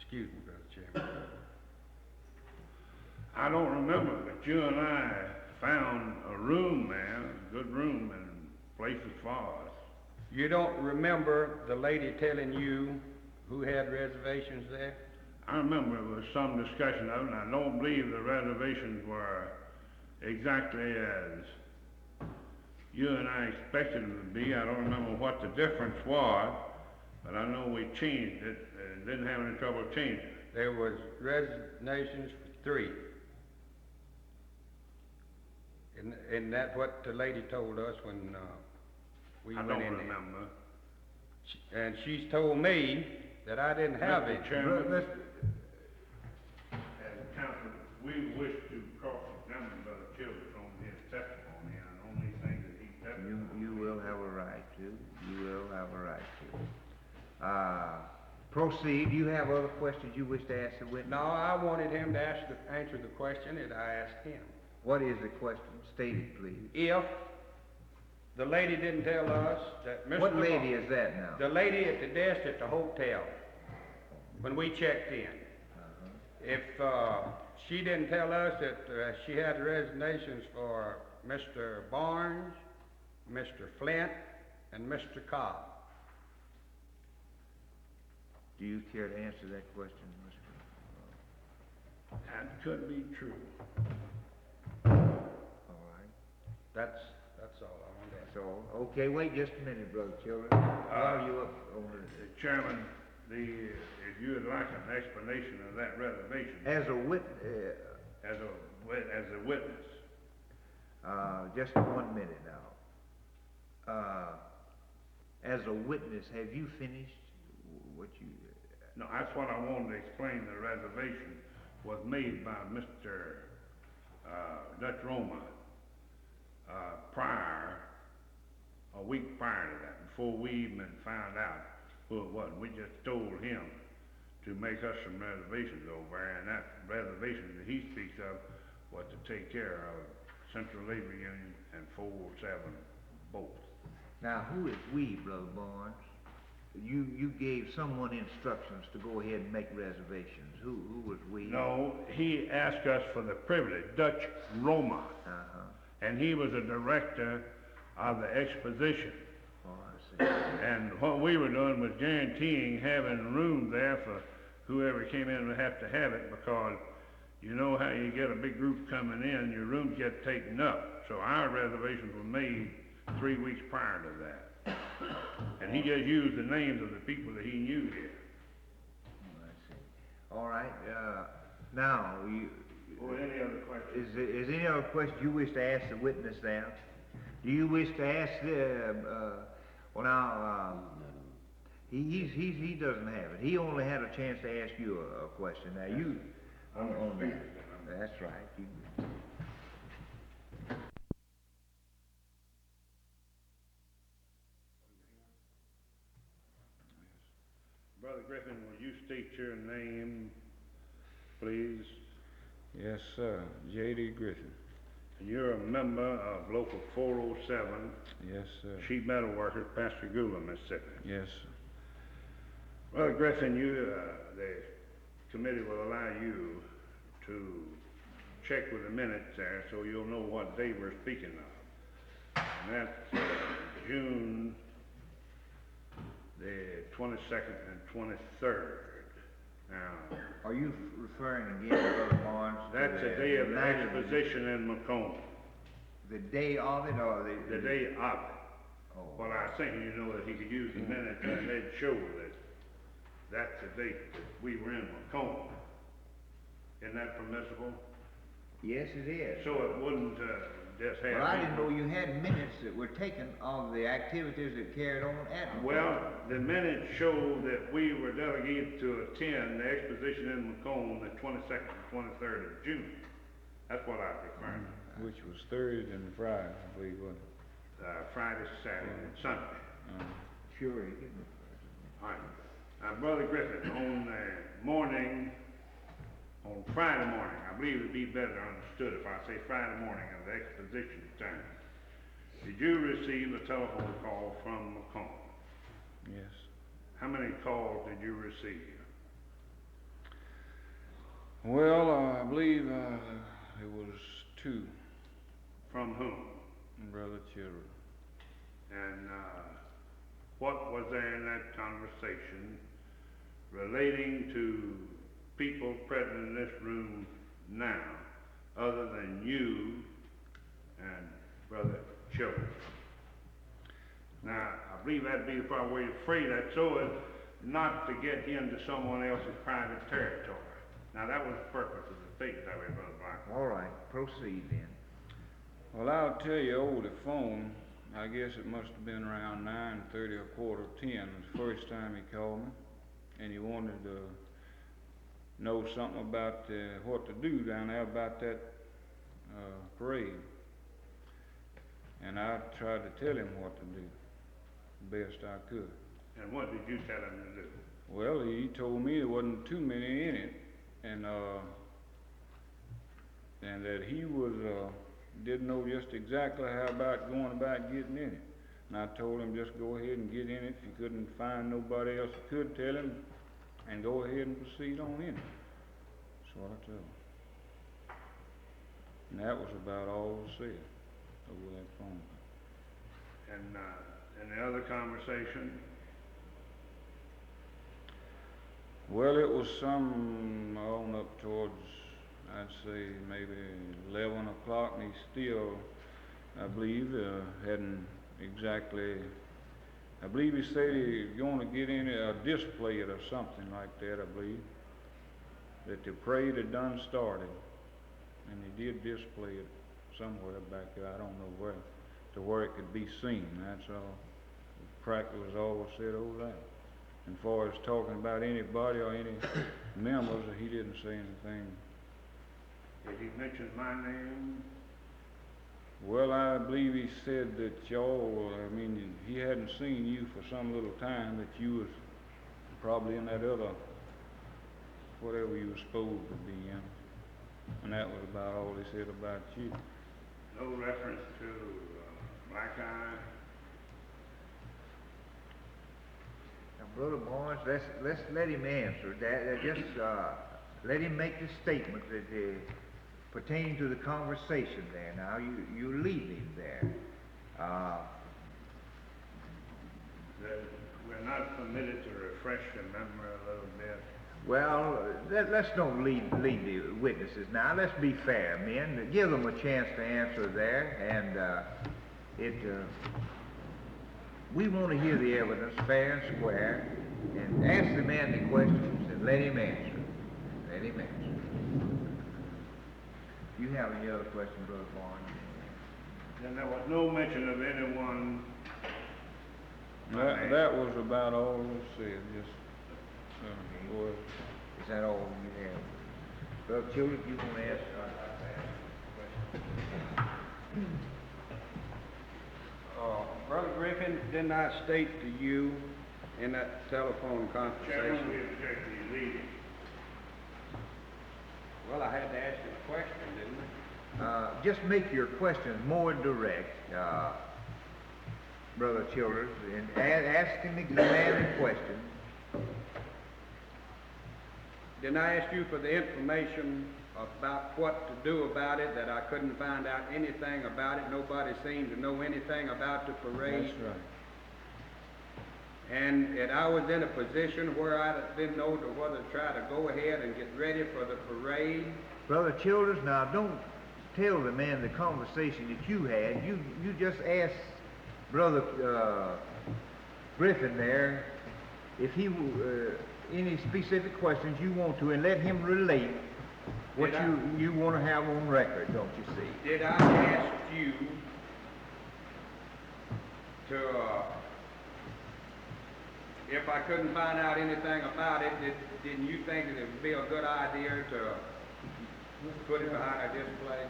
Excuse me, Brother Chairman. I don't remember, but you and I found a room there, a good room, and places for us. You don't remember the lady telling you who had reservations there? I remember there was some discussion of it, and I don't believe the reservations were exactly as you and I expected them to be. I don't remember what the difference was, but I know we changed it and didn't have any trouble changing it. There was resignations for 3. And that's what the lady told us when we I went don't in there. remember. And she's told me that I didn't have Mr. it. Chairman, as counsel, we wish to cross-examine Brother Childers on his testimony and on these things that he testified. You will have a right to. You will have a right to. Proceed. Do you have other questions you wish to ask the witness? No, I wanted him to answer the question that I asked him. What is the question? State it, please. If the lady didn't tell us that Mr. What lady Malone- is that now? The lady at the desk at the hotel, when we checked in. If she didn't tell us that she had resignations for Mr. Barnes, Mr. Flint, and Mr. Cobb. Do you care to answer that question, Mr.? That could be true. All right. That's all I wanted to ask. That's all. Okay, wait just a minute, Brother Children. While you up over Chairman, if you would like an explanation of that reservation as a as a witness, just 1 minute now. As a witness, have you finished what you? no, that's what I wanted to explain. The reservation was made by Mr. Dutch Roma a week prior to that, before we even found out who it was. We just told him to make us some reservations over there, and that reservation that he speaks of was to take care of Central Labor Union and 407 both. Now, who is we, Brother Barnes? You gave someone instructions to go ahead and make reservations. Who was we? No, he asked us for the privilege, Dutch Roma, and he was a director of the exposition. Oh, I see. And what we were doing was guaranteeing having room there for whoever came in would have to have it, because you know how you get a big group coming in, your rooms get taken up. So our reservations were made 3 weeks prior to that. And he just used the names of the people that he knew here. Oh, I see. All right. Now, Or any other questions? is there any other question you wish to ask the witness now? Do you wish to ask well now, he doesn't have it. He only had a chance to ask you a question. Now you, on that. That's right. Brother Griffin, will you state your name, please? Yes, sir. J.D. Griffin. And you're a member of Local 407, Yes, sir. Sheet Metal Workers, Pascagoula, Mississippi. Yes, sir. Brother Griffin, the committee will allow you to check with the minutes there so you'll know what day we're speaking of. And that's June the 22nd and 23rd. Now, Are you referring again, Brother Barnes? to that's the day of the night of exposition in Macomb. the day of it, or The day of it. Oh. Well, I was thinking, you know, that he could use the minutes and they'd show that that's the date that we were in Macomb. Isn't that permissible? Yes, it is. So it wouldn't just have. Well, I didn't know you had minutes that were taken of the activities that carried on at Macomb. Well, the minutes show that we were delegated to attend the exposition in Macomb the 22nd and 23rd of June. That's what I was referring to. Which was Thursday and Friday, I believe, wasn't it? Friday, Saturday, and Sunday. Sure, you can. All right. Brother Griffin, on Friday morning, I believe it'd be better understood if I say Friday morning of the exposition time, did you receive a telephone call from Macomb? Yes. How many calls did you receive? Well, I believe it was 2. From whom? Brother Children. And what was there in that conversation relating to people present in this room now, other than you and Brother Children? Now, I believe that'd be the proper way to phrase that, so as not to get into someone else's private territory. Now, that was the purpose of the statement that way, Brother Black. All right, proceed then. Well, I'll tell you, over the phone, I guess it must have been around 9:30 or 9:45 was the first time he called me, and he wanted to know something about what to do down there about that parade. And I tried to tell him what to do, the best I could. And what did you tell him to do? Well, he told me there wasn't too many in it, and that he was, didn't know just exactly how about going about getting in it. And I told him just go ahead and get in it. If he couldn't find nobody else that could tell him, and go ahead and proceed on in it. That's what I told him. And that was about all was said over that phone. And the other conversation? Well, it was some on up towards, I'd say maybe 11 o'clock, and he still, I believe, hadn't exactly, I believe he said he was going to get in it, display it or something like that, I believe, that the parade had done started, and he did display it somewhere back there, I don't know where, to where it could be seen, that's all. Practically was all said over that. And as far as talking about anybody or any members, he didn't say anything. Did he mention my name? Well, I believe he said that y'all, I mean, he hadn't seen you for some little time, that you was probably in that other, whatever you were supposed to be in. And that was about all he said about you. No reference to Black Eye? Now, Brother Barnes, let's let him answer that. Just let him make the statement that pertaining to the conversation there. Now, you leave him there. That we're not permitted to refresh the memory a little bit. Well, let's don't lead the witnesses now. Let's be fair, men. Give them a chance to answer there, and we want to hear the evidence fair and square, and ask the man the questions and let him answer. Let him answer. You have any other question, Brother Barnes? Then there was no mention of anyone. That was about all was said, just, was. Is that all you have? Brother Children, you want to ask? Brother Griffin, didn't I state to you in that telephone Chairman, we conversation? object to you leading. Well, I had to ask you a question, didn't I? Just make your questions more direct, Brother Childers, and asking the man a question. Didn't I ask you for the information about what to do about it, that I couldn't find out anything about it? Nobody seemed to know anything about the parade. That's right. And I was in a position where I didn't know whether to try to go ahead and get ready for the parade. Brother Childers, now don't tell the man the conversation that you had. You just asked Brother Griffin there if he any specific questions you want to, and let him relate what you want to have on record, don't you see? Did I ask you to, if I couldn't find out anything about it, didn't you think that it would be a good idea to put it behind a display?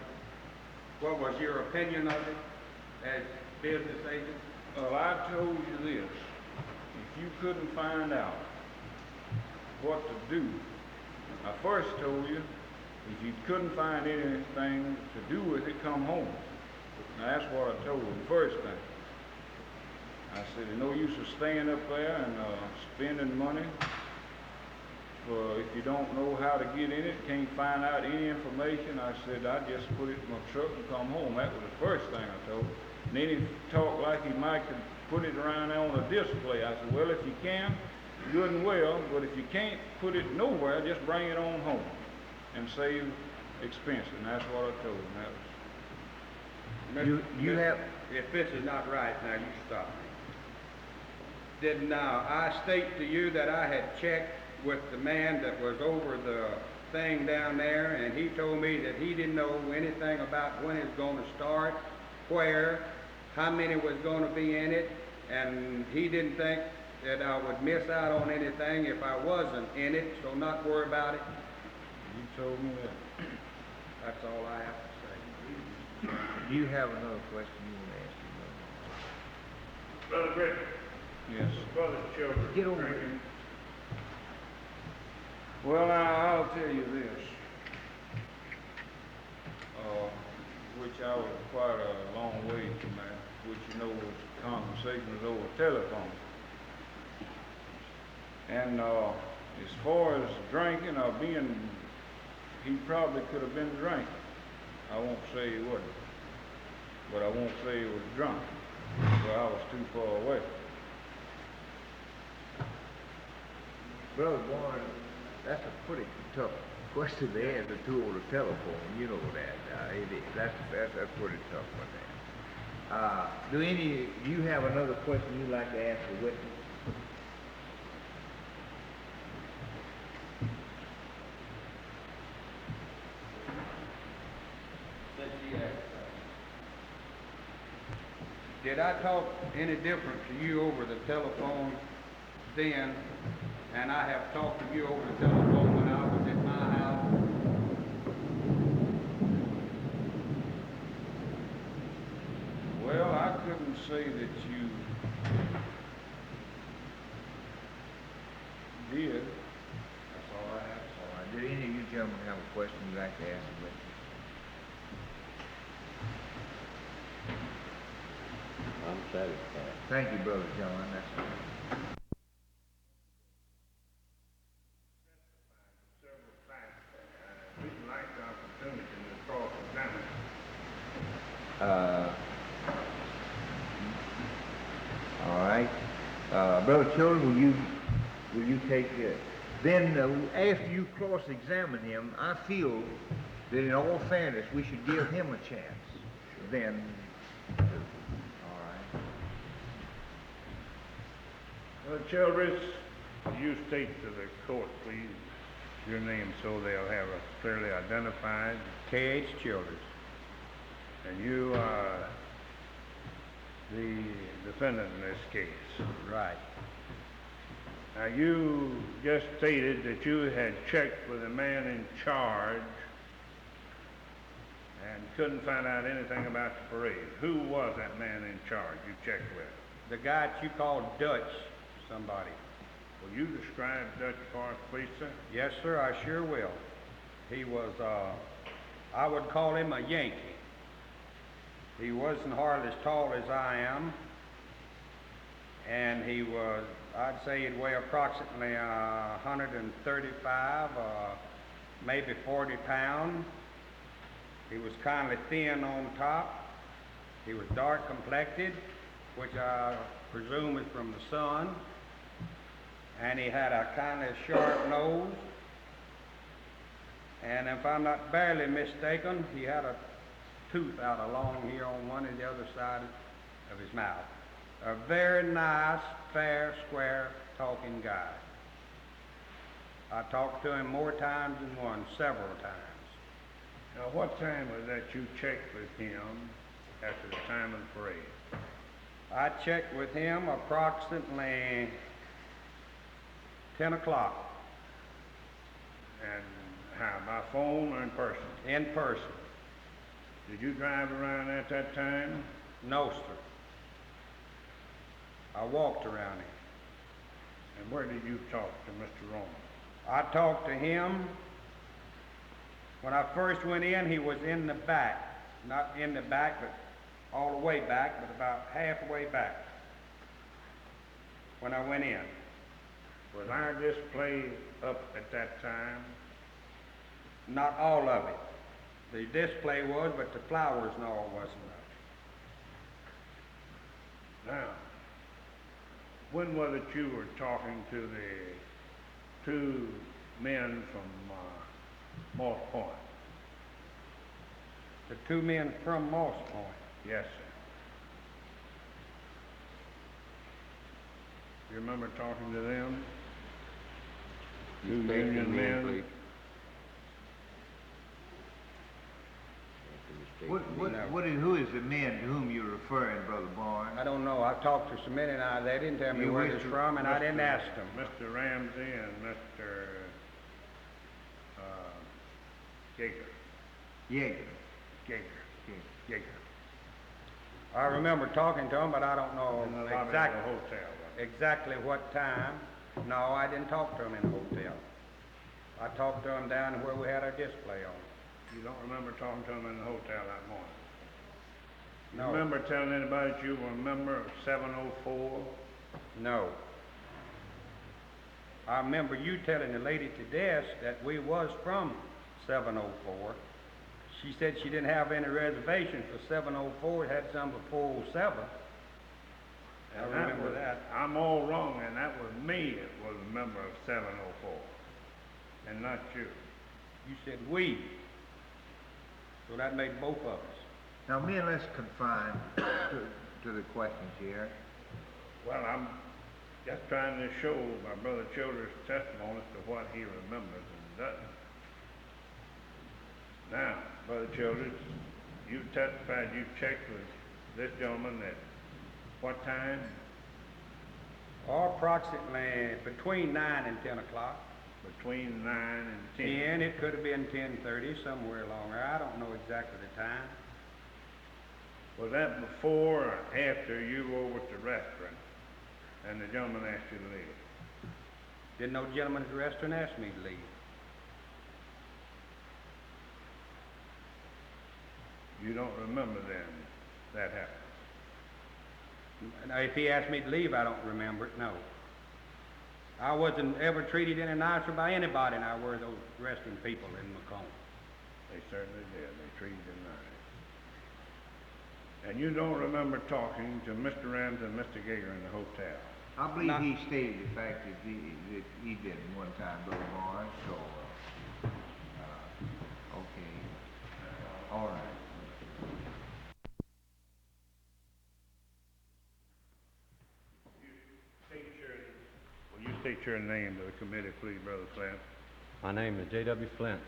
What was your opinion of it as business agent? Well, I told you this, if you couldn't find out what to do, I first told you, if you couldn't find anything to do with it, come home. Now that's what I told him first thing. I said, there's no use of staying up there and spending money for if you don't know how to get in it, can't find out any information. I said, I just put it in my truck and come home. That was the first thing I told him. And then he talked like he might could put it around there on a display. I said, well, if you can, good and well, but if you can't put it nowhere, just bring it on home and save expense. And that's what I told him. That was. You have. If this is not right, now you stop me. Didn't I state to you that I had checked with the man that was over the thing down there, and he told me that he didn't know anything about when it was going to start, where, how many was going to be in it, and he didn't think that I would miss out on anything if I wasn't in it, so not worry about it. You told me that. That's all I have to say. Do you have another question you want to ask him? Brother Griffin, Yes. Brother Childers Get over drinking. here. Well, I'll tell you this, which I was quite a long way from that, which you know was conversations over telephone. And as far as drinking or being, he probably could have been drinking. I won't say he wasn't, but I won't say he was drunk, so I was too far away. Brother Warren, that's a pretty tough question to answer to over the telephone. You know that. It is. That's a pretty tough one there. Do you have another question you'd like to ask the witness? Did I talk any different to you over the telephone then, and I have talked to you over the telephone when I was at my house? Well, I couldn't say that you did. That's all right. That's all right. Did any of you gentlemen have a question you'd like to ask the witness? I'm satisfied. Thank you, Brother John. That's all right. Several facts. We'd like the opportunity to cross-examine. All right. Brother Children, will you take then after you cross-examine him, I feel that in all fairness we should give him a chance. Then, all right. Well, Childress, you state to the court, please, your name so they'll have us clearly identified. K.H. Childers. And you are the defendant in this case. Right. Now, you just stated that you had checked with the man in charge and couldn't find out anything about the parade. Who was that man in charge you checked with? The guy that you called Dutch, somebody. Will you describe Dutch for us, please, sir? Yes, sir, I sure will. He was, I would call him a Yankee. He wasn't hardly as tall as I am, and he was, I'd say he'd weigh approximately 135, maybe 40 pounds. He was kind of thin on top. He was dark complected, which I presume is from the sun. And he had a kind of sharp nose. And if I'm not barely mistaken, he had a tooth out along here on one of the other side of his mouth. A very nice, fair, square talking guy. I talked to him more times than one, several times. Now, what time was that you checked with him after the time of the parade? I checked with him approximately 10 o'clock. And how, by phone or in person? In person. Did you drive around at that time? No, sir. I walked around him. And where did you talk to Mr. Roman? I talked to him. When I first went in, he was in the back. Not in the back, but all the way back, but about halfway back when I went in. Was our display up at that time? Not all of it. The display was, but the flowers and all wasn't up. Now, when was it you were talking to the two men from Moss Point? The two men from Moss Point. Yes, sir. You remember talking to them? Two State your Union name, men? please. Who is the men to whom you're referring, Brother Barnes? I don't know. I talked to so many and they didn't tell me You where wish it's to- from and I didn't ask them. Mr. Ramsey and Mr. Gager. Yeager. Gager. I remember talking to them, but I don't know In the lobby of the exactly. hotel. exactly what time. No, I didn't talk to him in the hotel. I talked to him down where we had our display on. You don't remember talking to him in the hotel that morning? No. You remember telling anybody that you were a member of 704? No. I remember you telling the lady at the desk that we was from 704. She said she didn't have any reservations for 704, it had some for 407. I remember that. I'm all wrong, and that was me that was a member of 704, and not you. You said we. So that made both of us. Now, men, let's confine to the questions here. Well, I'm just trying to show my brother Childers' testimony as to what he remembers and doesn't. Now, Brother Childers, you testified you checked with this gentleman at what time? Or approximately between 9 and 10 o'clock. Between 9 and 10. 10, it could have been 10:30, somewhere along there. I don't know exactly the time. Was that before or after you were over at the restaurant and the gentleman asked you to leave? Didn't no gentleman at the restaurant ask me to leave. You don't remember then that happened? Now, if he asked me to leave, I don't remember it, no. I wasn't ever treated any nicer by anybody than I were those resting people in Macomb. They certainly did. They treated him nice. And you don't remember talking to Mr. Rams and Mr. Gager in the hotel? I believe he stated the fact that he did one time, Brother Barnes, so, okay, all right. Will you state your name to the committee, please, Brother Flint? My name is J.W. Flint.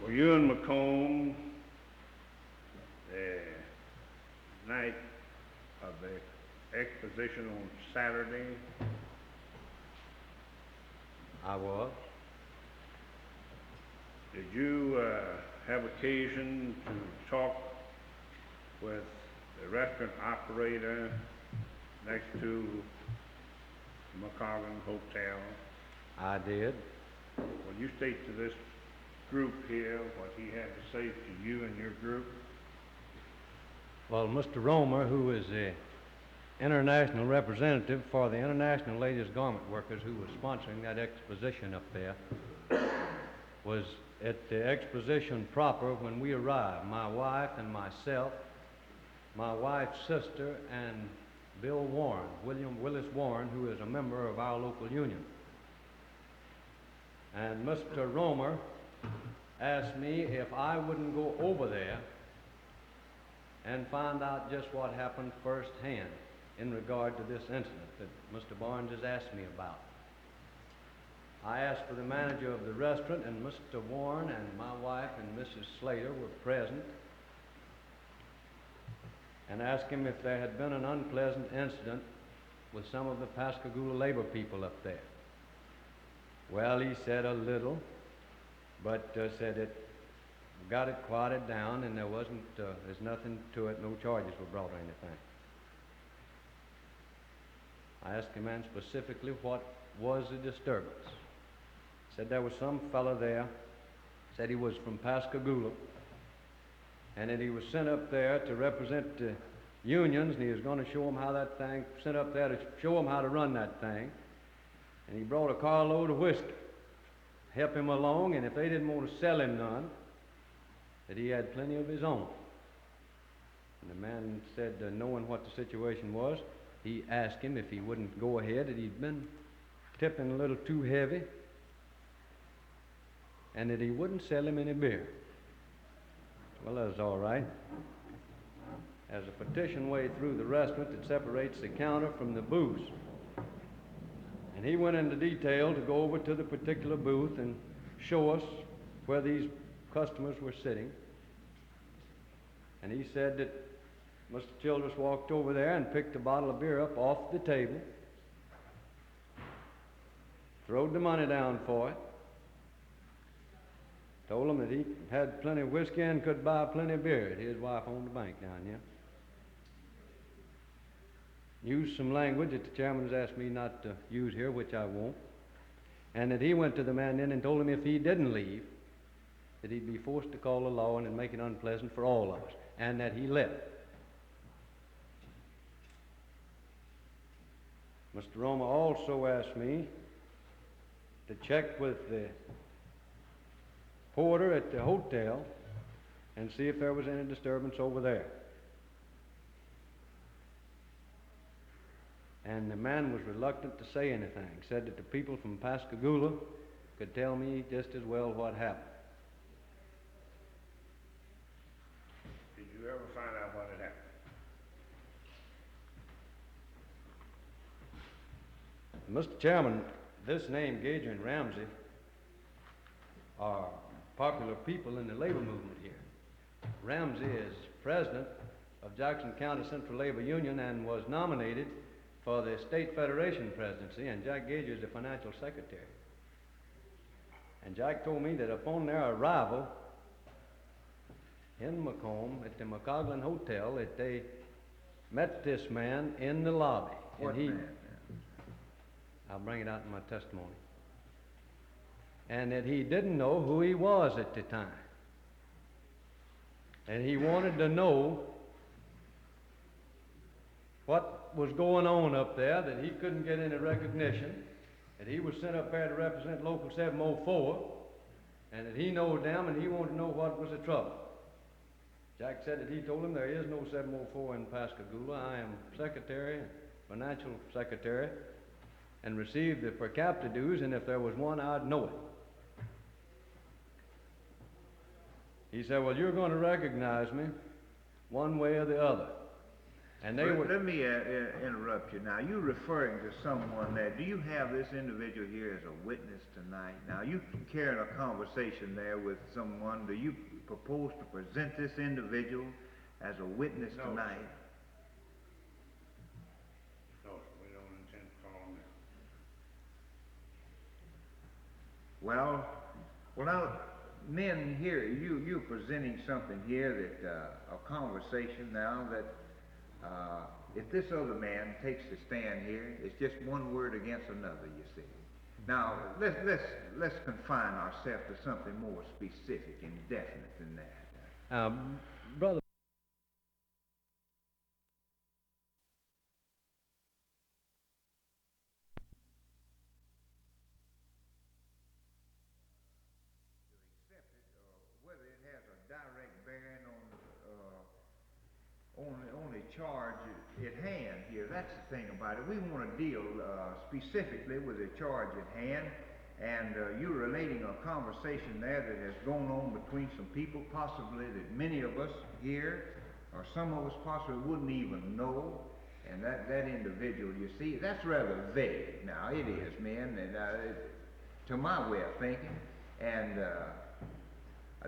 Were you in Macomb the night of the exposition on Saturday? I was. Did you have occasion to talk with the restaurant operator next to McCoggin Hotel? I did. Will you state to this group here what he had to say to you and your group? Well, Mr. Romer, who is the international representative for the International Ladies Garment Workers who was sponsoring that exposition up there, was at the exposition proper when we arrived. My wife and myself, my wife's sister, and Bill Warren, William Willis Warren, who is a member of our local union. And Mr. Romer asked me if I wouldn't go over there and find out just what happened firsthand in regard to this incident that Mr. Barnes has asked me about. I asked for the manager of the restaurant, and Mr. Warren and my wife and Mrs. Slater were present, and asked him if there had been an unpleasant incident with some of the Pascagoula labor people up there. Well, he said a little, but said it got it quieted down, and there's nothing to it, no charges were brought or anything. I asked him then specifically what was the disturbance. Said there was some fellow there, said he was from Pascagoula, and that he was sent up there to represent the unions, and he was going to show them how that thing, sent up there to show them how to run that thing. And he brought a carload of whiskey, help him along, and if they didn't want to sell him none, that he had plenty of his own. And the man said, knowing what the situation was, he asked him if he wouldn't go ahead, that he'd been tipping a little too heavy, and that he wouldn't sell him any beer. Well, that was all right. There's a partition way through the restaurant that separates the counter from the booths. And he went into detail to go over to the particular booth and show us where these customers were sitting. And he said that Mr. Childress walked over there and picked a bottle of beer up off the table, throwed the money down for it, told him that he had plenty of whiskey and could buy plenty of beer. His wife owned the bank down here. used some language that the chairman has asked me not to use here, which I won't, and that he went to the man then and told him if he didn't leave, that he'd be forced to call the law and it'd make it unpleasant for all of us, and that he left. Mr. Roma also asked me to check with the porter at the hotel and see if there was any disturbance over there. And the man was reluctant to say anything, said that the people from Pascagoula could tell me just as well what happened. Did you ever find out what had happened? Mr. Chairman, this name, Gager and Ramsey, are popular people in the labor movement here. Ramsey is president of Jackson County Central Labor Union and was nominated for the State Federation presidency, and Jack Gager is the financial secretary. And Jack told me that upon their arrival in Macomb at the McCoglin Hotel, that they met this man in the lobby. What and he, man? I'll bring it out in my testimony. And that he didn't know who he was at the time. And he wanted to know what was going on up there, that he couldn't get any recognition, that he was sent up there to represent Local 704, and that he knowed them and he wanted to know what was the trouble. Jack said that he told him there is no 704 in Pascagoula. I am secretary, financial secretary, and received the per capita dues, and if there was one, I'd know it. He said, well, you're going to recognize me one way or the other. And they were... Let me interrupt you. Now, you're referring to someone there. Do you have this individual here as a witness tonight? Now, you carrying a conversation there with someone. Do you propose to present this individual as a witness tonight? No, sir, we don't intend to call him Well, now, men here, you're presenting something here that, a conversation now that, if this other man takes to stand here, it's just one word against another, you see. Now, let's confine ourselves to something more specific and definite than that. Brother, Whether it has a direct bearing on the charge at hand here, that's the thing about it. We want to deal specifically with the charge at hand, and you're relating a conversation there that has gone on between some people, possibly that many of us here, or some of us possibly wouldn't even know. And that individual, you see, that's rather vague. Now, it is, man, and to my way of thinking. And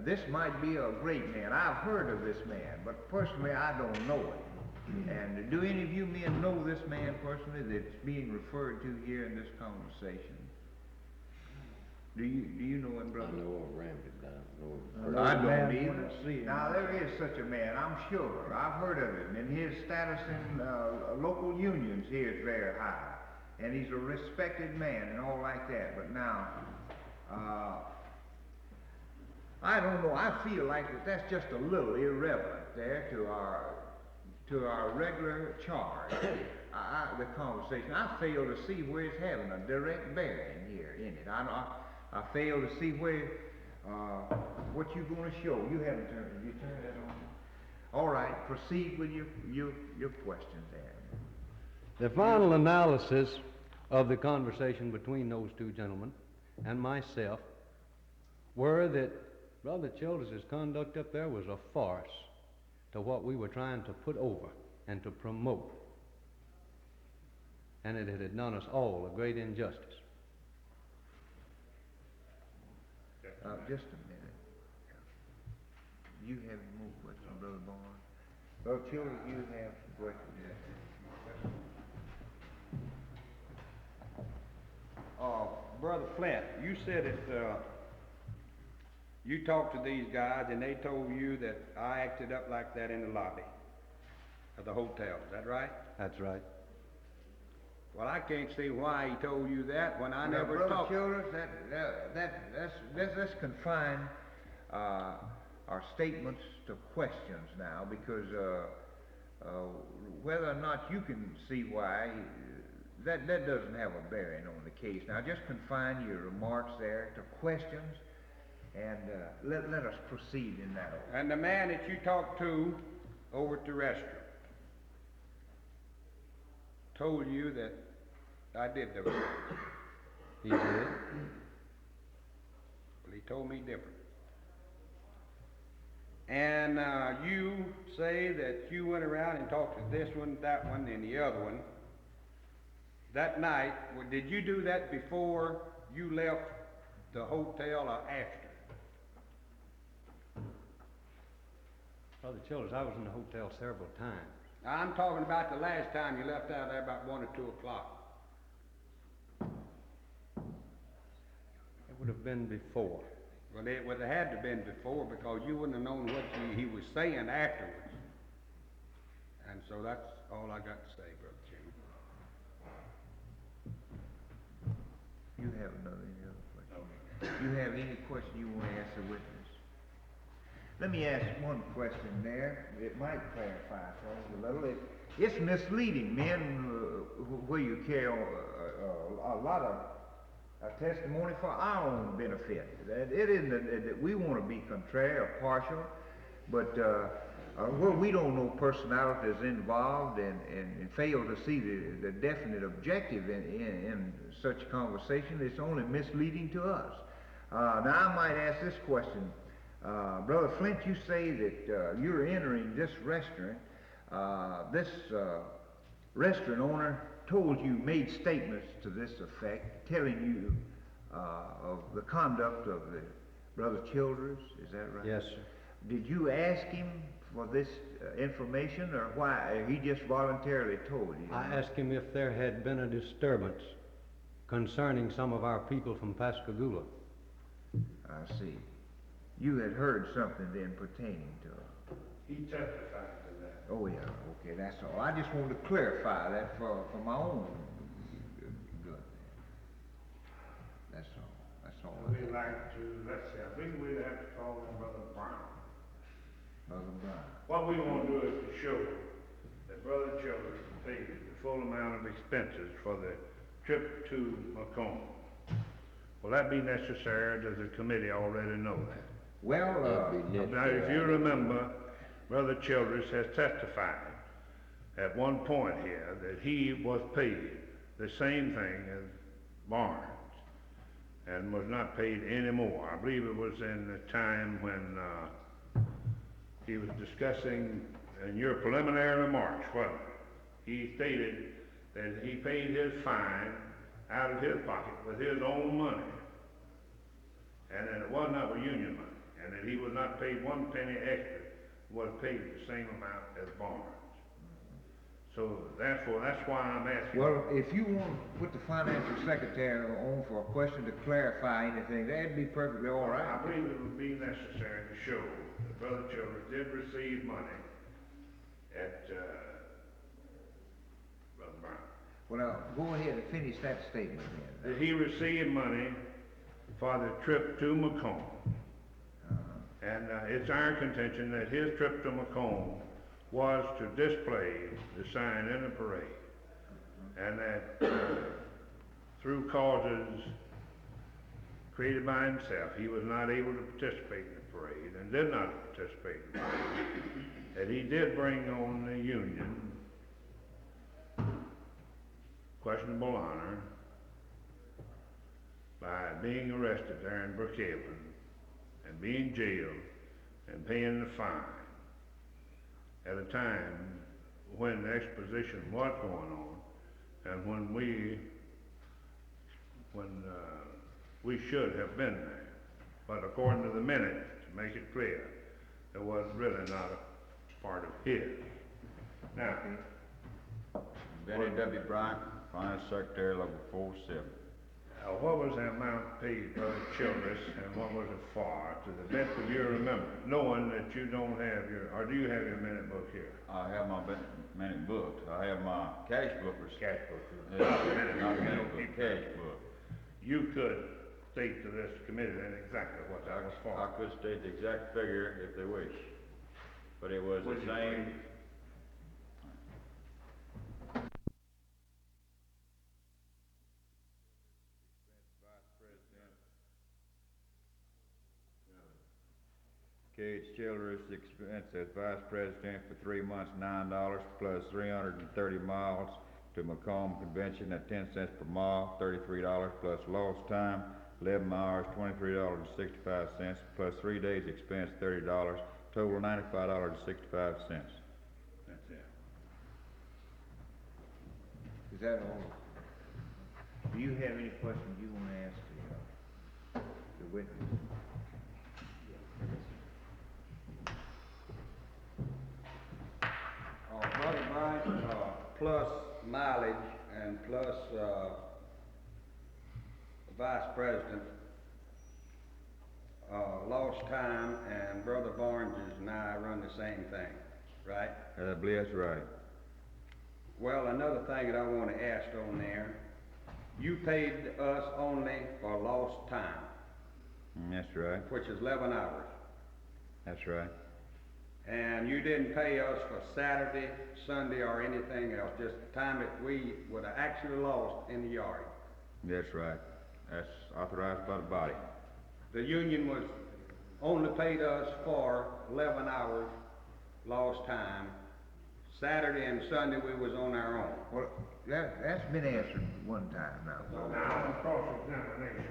this might be a great man. I've heard of this man, but personally I don't know him. And do any of you men know this man personally that's being referred to here in this conversation? Do you know him, brother? I know of Ramsey, but I don't know I him. don't either. Now, there is such a man, I'm sure. I've heard of him, and his status in local unions here is very high. And he's a respected man and all like that. But now, I don't know, I feel like that's just a little irrelevant there to our regular charge, the conversation. I fail to see where it's having a direct bearing here in it. I fail to see where, what you're going to show. You haven't turned, you turned that on? All right, proceed with your question there. the final analysis of the conversation between those two gentlemen and myself were that Brother Childers' conduct up there was a farce to what we were trying to put over and to promote. And it had done us all a great injustice. Just a minute. You have more questions, Brother Barnes? Brother Childers, you have some questions? Brother Flint, you said that you talked to these guys and they told you that I acted up like that in the lobby of the hotel. Is that right? That's right. Well, I can't see why he told you that when I Now, never Brother talked. Childers, let's confine our statements to questions now, because whether or not you can see why, that doesn't have a bearing on the case. Now, just confine your remarks there to questions, and let us proceed in that order. And the man that you talked to over at the restaurant told you that I did those things. He did. Well, he told me different. And you say that you went around and talked to this one, that one, and the other one that night. Well, did you do that before you left the hotel or after? Brother Childers, I was in the hotel several times. Now, I'm talking about the last time you left out there about 1 or 2 o'clock. It would have been before. Well, it would have had to have been before, because you wouldn't have known what he was saying afterwards. And so that's all I got to say, Brother Jimmy. You have any other question? You have any question you want to ask the witness? Let me ask one question there. It might clarify things a little. It's misleading, men, where you carry a lot of testimony for our own benefit. It isn't that we want to be contrary or partial, but where we don't know personalities involved and fail to see the definite objective in such conversation, it's only misleading to us. Now, I might ask this question. Brother Flint, you say that you're entering this restaurant. This restaurant owner told you, made statements to this effect, telling you of the conduct of the Brother Childers. Is that right? Yes, sir. Did you ask him for this information, or why he just voluntarily told you? I asked him if there had been a disturbance concerning some of our people from Pascagoula. I see. You had heard something then pertaining to it. He testified to that. Oh, yeah, okay, that's all. I just wanted to clarify that for my own good. That's all. That's all. We'd like to, let's see, I think we'd have to call him Brother Brown. Brother Brown. What we want to do is to show that Brother Childers paid the full amount of expenses for the trip to Macomb. Will that be necessary? Does the committee already know that? Well, Now, if you remember, Brother Childers has testified at one point here that he was paid the same thing as Barnes and was not paid any more. I believe it was in the time when he was discussing in your preliminary remarks, wasn't it? He stated that he paid his fine out of his pocket with his own money, and that it was not with union money, and that he was not paid 1 penny extra, was paid the same amount as Barnes. So therefore, that's why I'm asking. well, if you want to put the financial secretary on for a question to clarify anything, that'd be perfectly all right. I believe it would be necessary to show that Brother Childers did receive money at Brother Brown. Well, now, go ahead and finish that statement then. That he received money for the trip to Macomb. And it's our contention that his trip to Macomb was to display the sign in the parade. And that through causes created by himself, he was not able to participate in the parade and did not participate in the parade. That he did bring on the Union questionable honor by being arrested there in Brookhaven and being jailed and paying the fine at a time when the exposition was going on and when we should have been there. But according to the minutes, to make it clear, it was really not a part of his. Now, Benny W. Bryant, Finance Secretary, Level 47. What was the amount paid, Brother Childress, and what was it for, to the best of your remembrance, knowing that you don't have your, or do you have your minute book here? I have my minute book. I have my cash book. Cash book. Not minute book, cash book. You could state to this committee then exactly what that was for. I could state the exact figure if they wish, but it was Would the you same. please? Cage Childress expense as vice president for 3 months, $9 plus 330 miles to Macomb Convention at 10 cents per mile, $33 plus lost time, 11 hours, $23.65 plus 3 days expense, $30, total $95.65. That's it. Is that all? Do you have any questions you want to ask the witness? Brother Bryant, plus mileage and plus, vice president, lost time, and Brother Barnes and I run the same thing, right? I believe that's right. Well, another thing that I want to ask on there, you paid us only for lost time, That's right. which is 11 hours. That's right. And you didn't pay us for Saturday, Sunday, or anything else, just the time that we would have actually lost in the yard. That's right. That's authorized by the body. The union was only paid us for 11 hours lost time. Saturday and Sunday we was on our own. Well, that's been answered one time now. Now, on cross-examination,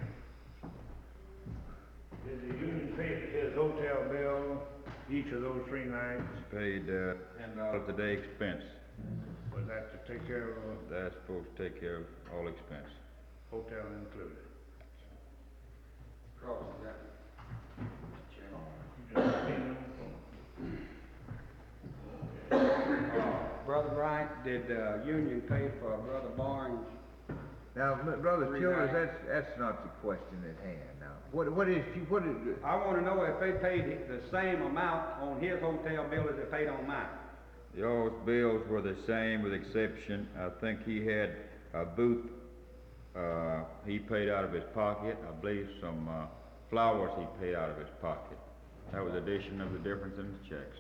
did the union pay his hotel bill each of those 3 nights? Paid $10 a day expense. Was that to take care of That's supposed to take care of all expense. hotel included? Brother Bryant, did the union pay for Brother Barnes? Now, Brother 3 Childers, nights. that's not the question at hand now. What is, I want to know if they paid the same amount on his hotel bill as they paid on mine. Y'all's bills were the same with exception, I think he had a booth, he paid out of his pocket. I believe some, flowers he paid out of his pocket. That was addition of the difference in the checks.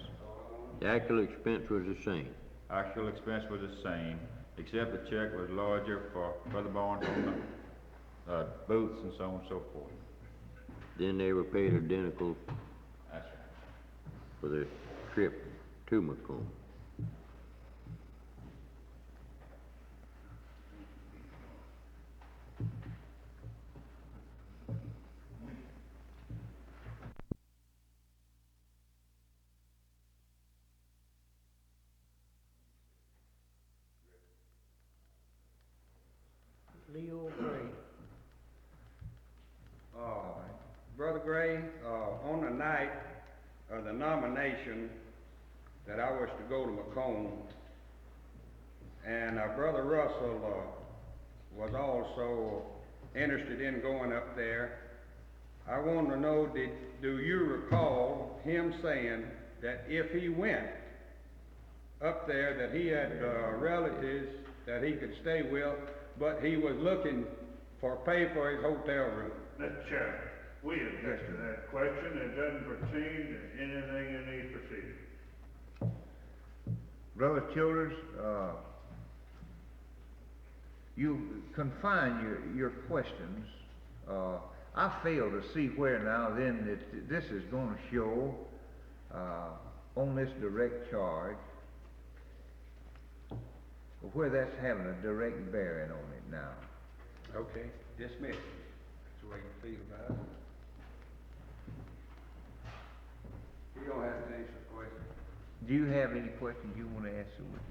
The actual expense was the same. Actual expense was the same, except the check was larger for Brother Barnes on the, booths and so on and so forth. Then they were paid identical That's right. for the trip to Macomb. Leo Gray. Brother Gray, on the night of the nomination that I was to go to Macomb, and Brother Russell was also interested in going up there, I want to know, do you recall him saying that if he went up there that he had relatives that he could stay with, but he was looking for pay for his hotel room? Mr. Chairman, we object to that question. It doesn't pertain to anything in these proceedings. Brother Childers, you confine your questions. I fail to see where now then that this is going to show on this direct charge, where that's having a direct bearing on it now. Okay, dismiss. That's the way you feel about it. You don't have to answer the question. Do you have any questions you want to ask the witness?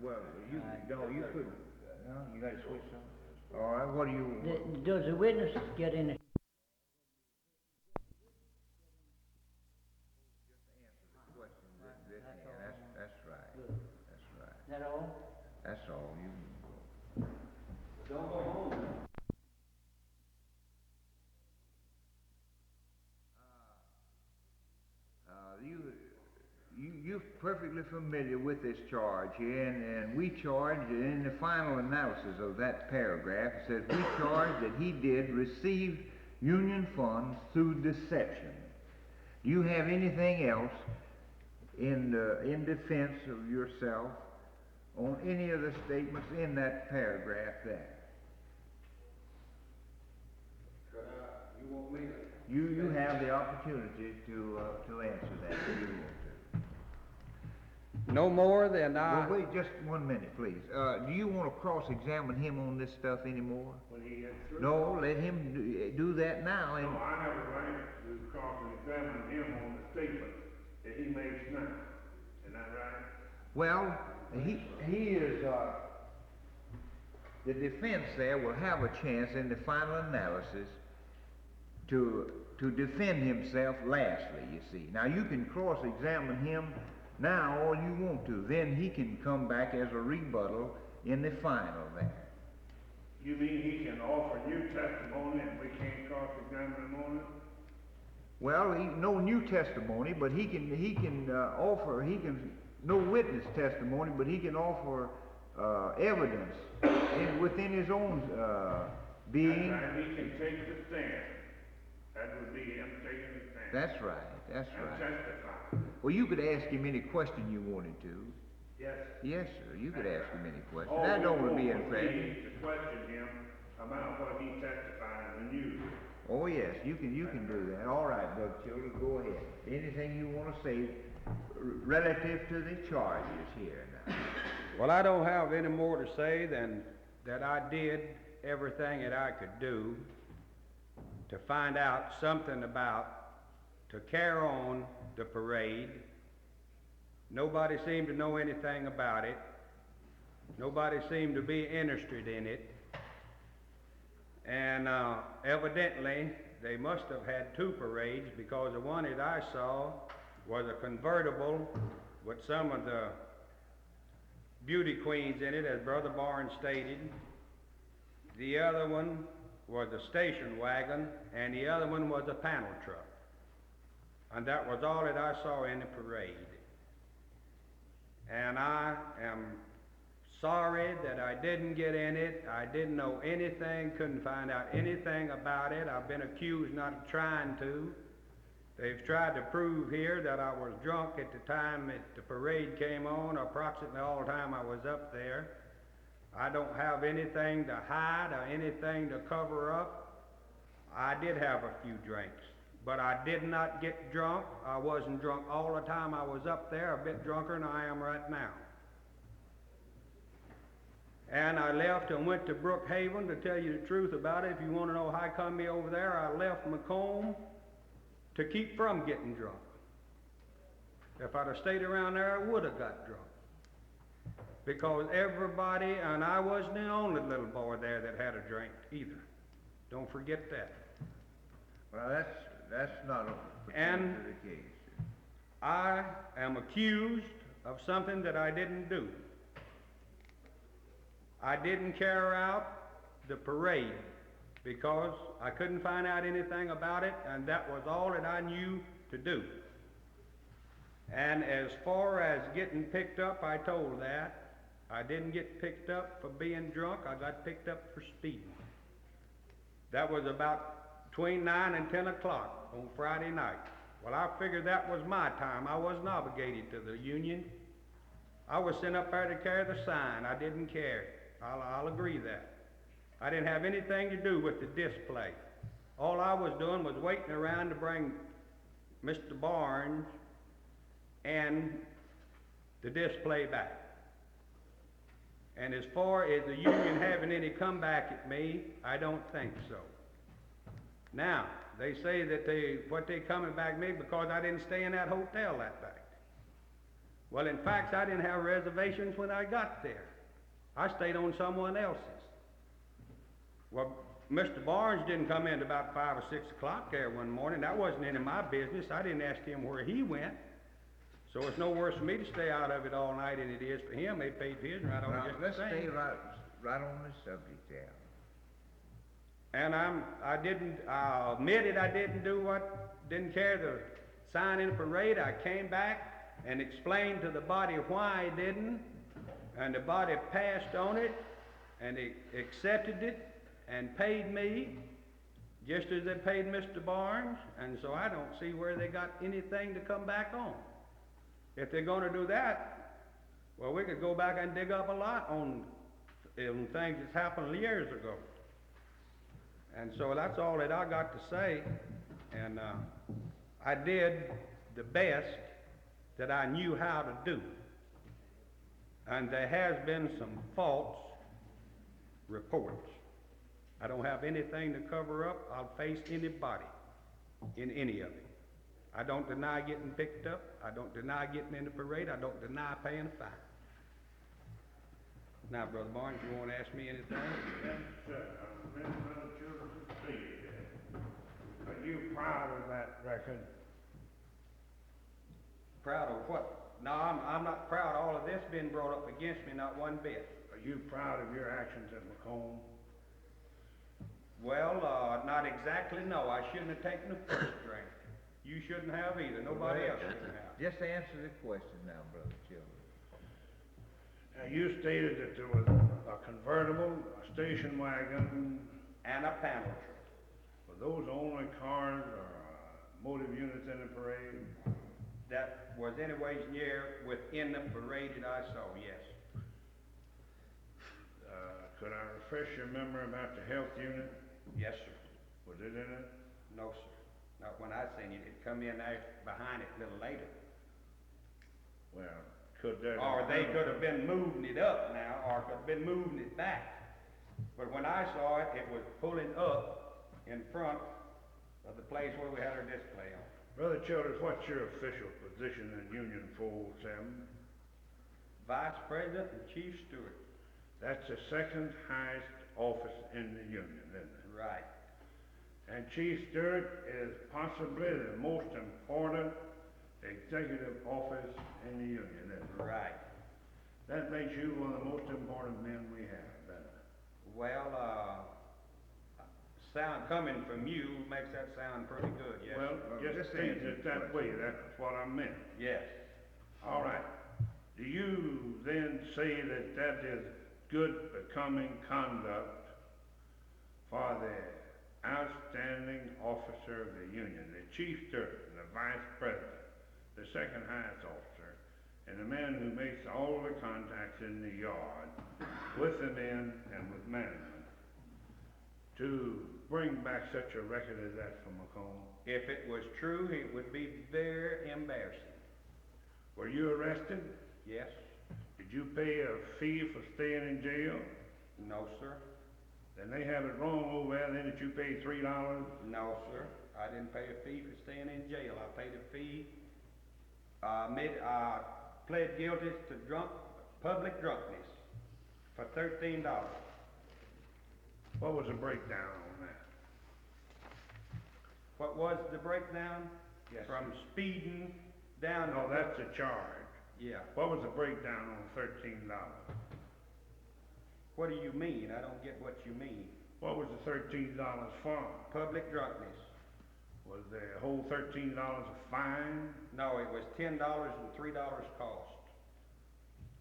Well, you don't, you couldn't, no, you gotta switch on. All right, what do you? Does the witness get any? you're perfectly familiar with this charge here, and we charge in the final analysis of that paragraph, it says, we charge that he did receive union funds through deception. Do you have anything else in defense of yourself on any of the statements in that paragraph there? You want me to? You have the opportunity to answer that if you want to. No more than I... Well, wait just 1 minute, please. Do you want to cross-examine him on this stuff anymore? When he gets through. No, let him do that now. No, And I never ran to cross and examine him on the statement that he makes now. Isn't that right? well, he is. The defense there will have a chance in the final analysis to defend himself. Lastly, you see. Now you can cross-examine him now all you want to. Then he can come back as a rebuttal in the final there. You mean he can offer new testimony and we can't cross-examine him on it? Well, no new testimony, but he can offer. He can no witness testimony, but he can offer evidence within his own being. That's right, he can take the stand. That would be him taking the stand. That's right. That's And right. testify. Well, you could ask him any question you wanted to. Yes. Yes, sir. You could ask him any question. All That we don't want be would infected. be to question him about what he testified when you. Oh yes, you can do that. All right, Brother Childers, go ahead. Anything you want to say relative to the charges here now? Well, I don't have any more to say than that I did everything that I could do to find out something about, to carry on the parade. Nobody seemed to know anything about it. Nobody seemed to be interested in it. And evidently, they must have had two parades, because the one that I saw was a convertible with some of the beauty queens in it, as Brother Barnes stated. The other one was a station wagon, and the other one was a panel truck. And that was all that I saw in the parade. And I am sorry that I didn't get in it. I didn't know anything, couldn't find out anything about it. I've been accused not of trying to. They've tried to prove here that I was drunk at the time that the parade came on, approximately all the time I was up there. I don't have anything to hide or anything to cover up. I did have a few drinks, but I did not get drunk. I wasn't drunk all the time I was up there, a bit drunker than I am right now. And I left and went to Brookhaven. To tell you the truth about it, if you want to know how I come me over there, I left Macomb to keep from getting drunk. If I'd have stayed around there, I would have got drunk. Because everybody, and I wasn't the only little boy there that had a drink either. Don't forget that. Well, that's not And the case. I am accused of something that I didn't do. I didn't carry out the parade because I couldn't find out anything about it, and that was all that I knew to do. And as far as getting picked up, I told that. I didn't get picked up for being drunk. I got picked up for speeding. That was about between 9 and 10 o'clock on Friday night. Well, I figured that was my time. I wasn't obligated to the union. I was sent up there to carry the sign. I didn't care. I'll agree that. I didn't have anything to do with the display. All I was doing was waiting around to bring Mr. Barnes and the display back. And as far as the union having any comeback at me, I don't think so. Now, they say that they coming back at me because I didn't stay in that hotel that night. Well, in fact, I didn't have reservations when I got there. I stayed on someone else's. Well, Mr. Barnes didn't come in about 5 or 6 o'clock there one morning. That wasn't any of my business. I didn't ask him where he went. So it's no worse for me to stay out of it all night than it is for him. They paid for his right on Now, just let's the same. stay right on the subject there. And I admitted I didn't carry the sign in the parade. I came back and explained to the body why he didn't, and the body passed on it, and they accepted it, and paid me, just as they paid Mr. Barnes, and so I don't see where they got anything to come back on. If they're gonna do that, well, we could go back and dig up a lot on things that's happened years ago. And so that's all that I got to say, and I did the best that I knew how to do. And there has been some false reports. I don't have anything to cover up. I'll face anybody in any of it. I don't deny getting picked up. I don't deny getting in the parade. I don't deny paying a fine. Now, Brother Barnes, you want to ask me anything? Yes, sir. Brother Childers, are you proud of that record? Proud of what? No, I'm not proud. All of this being brought up against me, not one bit. Are you proud of your actions at Macomb? Well, not exactly, no. I shouldn't have taken the first drink. You shouldn't have either. Nobody else shouldn't have. Just answer the question now, Brother Childers. Now, you stated that there was a convertible, a station wagon, And a panel truck. were those the only cars or motive units in the parade? That was anyways near within the parade that I saw, yes. Could I refresh your memory about the health unit? Yes, sir. Was it in it? No, sir. Not when I seen it. It come in there behind it a little later. Well, could that Or they could have been moving it up now, or could have been moving it back. But when I saw it, it was pulling up in front of the place where we had our display on. Brother Childers, what's your official position in Union 407? Vice President and Chief Steward. That's the second highest office in the Union, isn't it? Right. And Chief Steward is possibly the most important executive office in the Union, isn't it? Right. That makes you one of the most important men we have, doesn't it? Well, sound coming from you makes that sound pretty good, yes. Well, just stating it that way, that's what I meant. Yes. All right. Do you then say that that is good, becoming conduct for the outstanding officer of the Union, the Chief Steward, and the Vice President, the second highest officer, and the man who makes all the contacts in the yard with the men and with management, to bring back such a record as that from Macomb? If it was true, it would be very embarrassing. Were you arrested? Yes. Did you pay a fee for staying in jail? No, sir. Then they have it wrong over there, then that you paid $3? No, sir. I didn't pay a fee for staying in jail. I paid a fee, pled guilty to public drunkenness for $13. What was the breakdown on that? What was the breakdown? Yes. From speeding down. No, that's the charge. Yeah. What was the breakdown on $13? What do you mean? I don't get what you mean. What was the $13 for? Public drunkenness. Was the whole $13 a fine? No, it was $10 and $3 cost.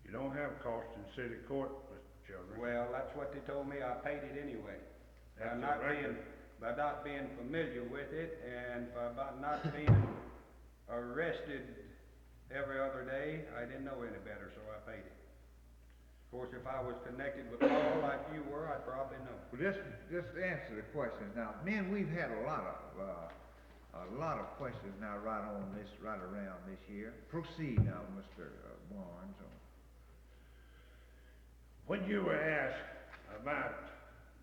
You don't have cost in city court, Mr. Childers. Well, that's what they told me. I paid it anyway. That's By not being familiar with it, and by not being arrested every other day, I didn't know any better, so I paid it. Of course, if I was connected with Paul like you were, I'd probably know. Well, just answer the questions. Now, men, we've had a lot of questions now right around this year. Proceed now, Mr. Barnes. When you were asked about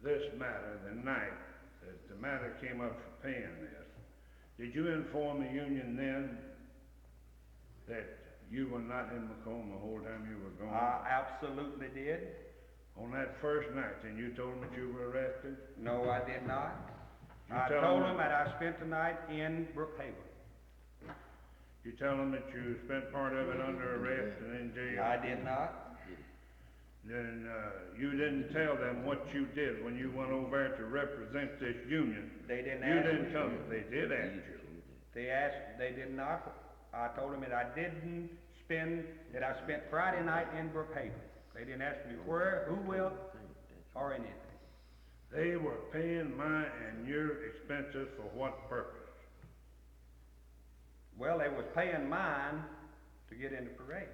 this matter the night that the matter came up for paying this, did you inform the union then that you were not in Macomb the whole time you were gone? I absolutely did. On that first night, then you told them that you were arrested? No, I did not. You I tell told them- them that I spent the night in Brookhaven. You tell them that you spent part of it under arrest and in jail? I did not. Then you didn't tell them what you did when you went over there to represent this union. They didn't You ask didn't me. tell them. They did ask you. They did not. I told them that I didn't that I spent Friday night in Brookhaven. They didn't ask me where, who will, or anything. They were paying my and your expenses for what purpose? Well, they was paying mine to get in the parade,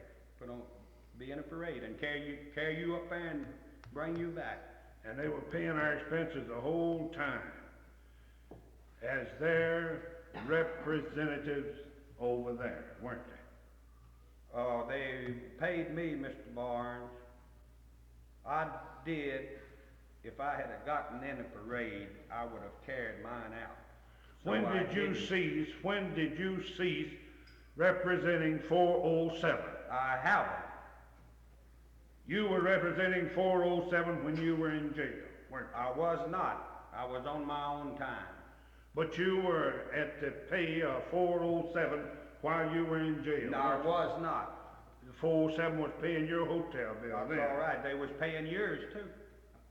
be in a parade and carry you up there and bring you back. And they were paying our expenses the whole time as their representatives over there, weren't they? They paid me, Mr. Barnes. I did. If I had gotten in the parade, I would have carried mine out. So When I did you cease representing 407? I haven't. You were representing 407 when you were in jail, weren't you? I was not. I was on my own time. But you were at the pay of 407 while you were in jail. No, I was not. The 407 was paying your hotel bill That's then. all right. They was paying yours too.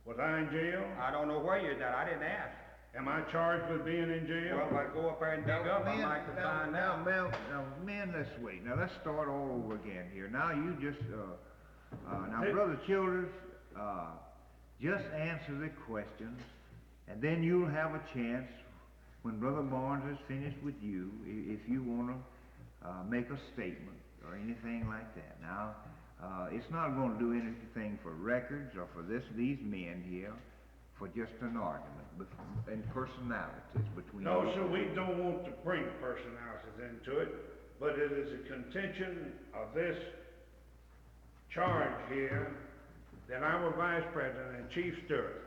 Was I in jail? I don't know where you're at. I didn't ask. Am I charged with being in jail? Well, if I go up there and dig up, I might could find out. Now, men, let's wait. Now, let's start all over again here. Now, you just, now, Brother Childers, just answer the questions, and then you'll have a chance, when Brother Barnes is finished with you, if you want to make a statement or anything like that. Now, it's not going to do anything for records or for these men here, for just an argument and personalities between No, you. sir, we don't want to bring personalities into it, but it is a contention of this charge here that our Vice President and Chief Stewart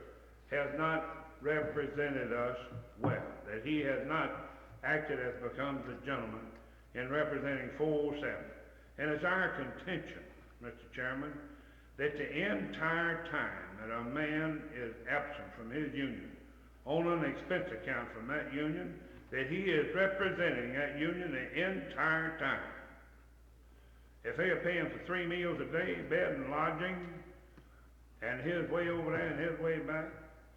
has not represented us well, that he has not acted as becomes a gentleman in representing 407. And it's our contention, Mr. Chairman, that the entire time that a man is absent from his union on an expense account from that union, that he is representing that union the entire time. If they are paying for 3 meals a day, bed and lodging, and his way over there and his way back,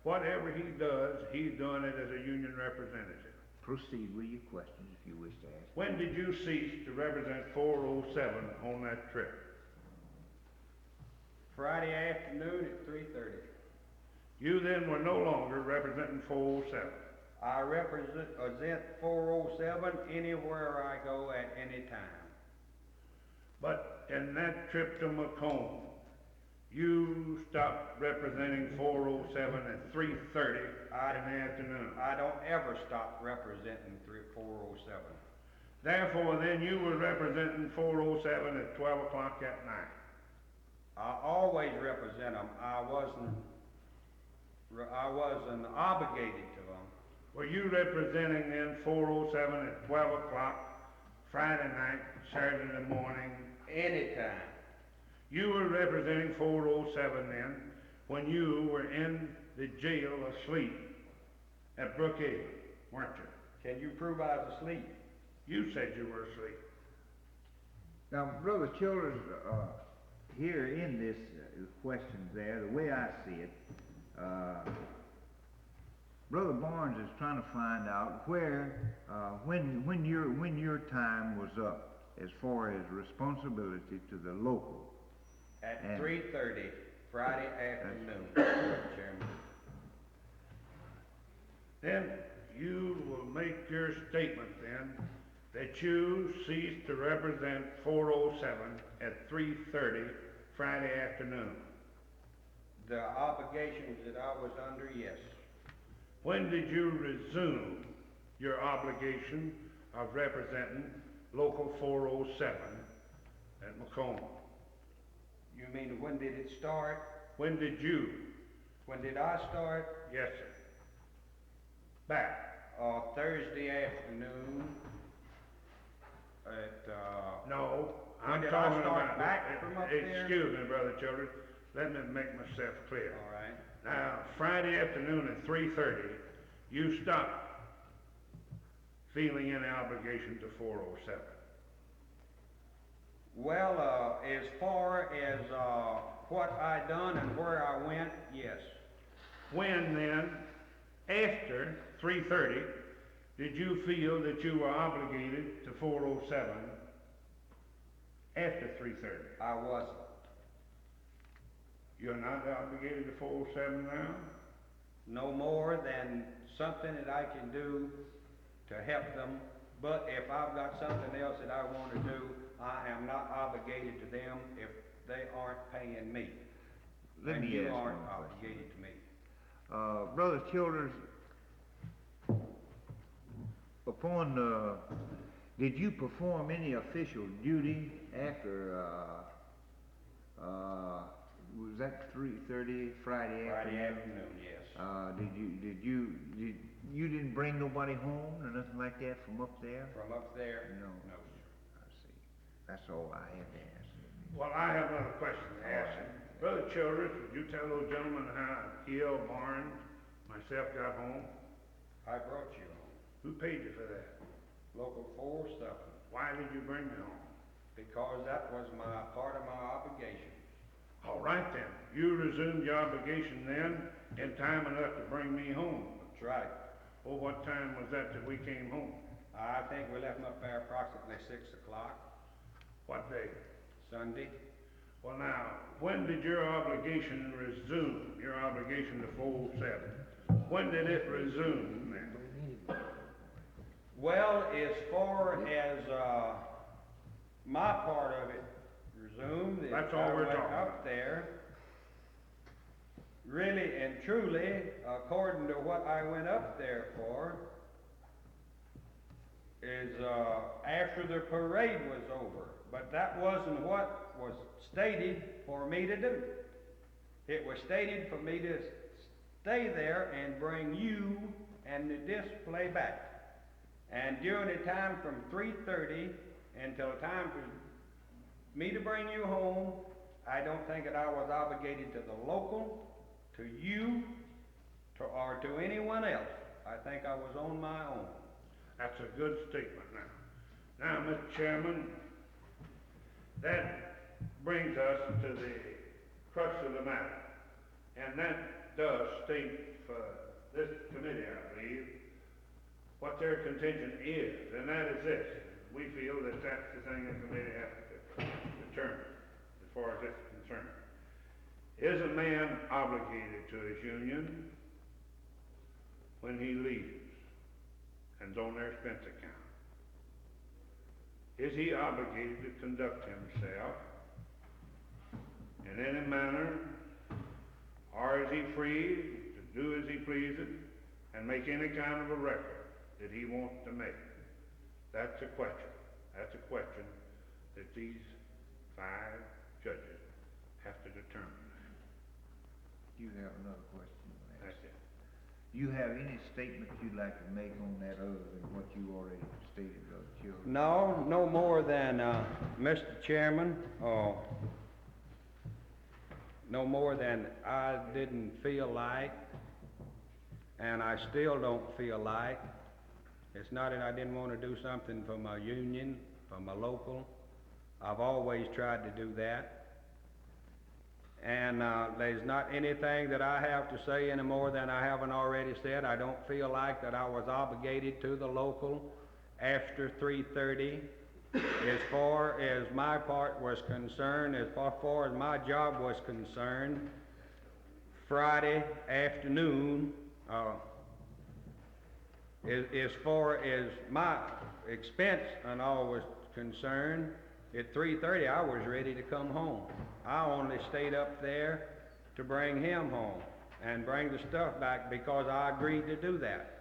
whatever he does, he's doing it as a union representative. Proceed with your questions if you wish to ask. When did you cease to represent 407 on that trip? Friday afternoon at 3:30. You then were no longer representing 407. I represent 407 anywhere I go at any time. But in that trip to Macomb, you stopped representing 407 at 3:30 in the afternoon. I don't ever stop representing 407. Therefore, then you were representing 407 at 12 o'clock at night. I always represent them. I wasn't obligated to them. Were you representing then 407 at 12 o'clock Friday night, Saturday morning? Anytime. You were representing 407 then when you were in the jail asleep at Brookhaven, weren't you? Can you prove I was asleep? You said you were asleep. Now, Brother Childers, here in this question there, the way I see it, Brother Barnes is trying to find out where, when your time was up as far as responsibility to the local. At 3:30 Friday afternoon, Mr. Chairman. Then you will make your statement then that you ceased to represent 407 at 3:30 Friday afternoon. The obligations that I was under, yes. When did you resume your obligation of representing Local 407 at Macomb? You mean when did it start? When did you? When did I start? Yes, sir. Back. Thursday afternoon at, No, When I'm did I talking start about. back from up there? Excuse me, Brother Childers. Let me make myself clear. all right. Now, Friday afternoon at 3:30, you stopped feeling any obligation to 407. Well, as far as what I done and where I went, yes. When then, after 3:30, did you feel that you were obligated to 407 after 3:30. I wasn't. You're not obligated to 407 now? No more than something that I can do to help them, but if I've got something else that I want to do, I am not obligated to them if they aren't paying me. Let And me you ask aren't one question. obligated to me. Brother Childers, did you perform any official duty after, was that 3:30 Friday afternoon? Friday afternoon, yes. You didn't bring nobody home or nothing like that from up there? From up there? No. No, sir. I see. That's all I had to ask. Well, I have another question to ask you. Brother Childress, would you tell those gentlemen how Hill, Barnes, myself got home? I brought you home. Who paid you for that? Local 4 stuff. Why did you bring me home? Because that was part of my obligation. All right then, you resumed your obligation then in time enough to bring me home. That's right. Well, what time was that we came home? I think we left them up there approximately 6 o'clock What day? Sunday. Well now, when did your obligation resume? Your obligation to 407? When did it resume then? Well, as far as my part of it resumed, is That's all I we're went talking up about. there. Really and truly, according to what I went up there for, is after the parade was over. But that wasn't what was stated for me to do. It was stated for me to stay there and bring you and the display back. And during the time from 3:30 until time for me to bring you home, I don't think that I was obligated to the local, to you, or to anyone else. I think I was on my own. That's a good statement now. Now, Mr. Chairman, that brings us to the crux of the matter. And that does state for this committee, I believe, what their contention is, and that is this. We feel that that's the thing the committee has to determine, as far as it's concerned. Is a man obligated to his union when he leaves and is on their expense account? Is he obligated to conduct himself in any manner, or is he free to do as he pleases and make any kind of a record that he wants to make? That's a question. That's a question that these 5 judges have to determine. You have another question to ask. That's it. You have any statement you'd like to make on that other than what you already stated, Brother Childers? No more than, Mr. Chairman, no more than I didn't feel like, and I still don't feel like. It's not that I didn't want to do something for my union, for my local. I've always tried to do that. And there's not anything that I have to say any more than I haven't already said. I don't feel like that I was obligated to the local after 3:30. As far as my part was concerned, as far as my job was concerned, Friday afternoon, as far as my expense and all was concerned, at 3:30 I was ready to come home. I only stayed up there to bring him home and bring the stuff back because I agreed to do that.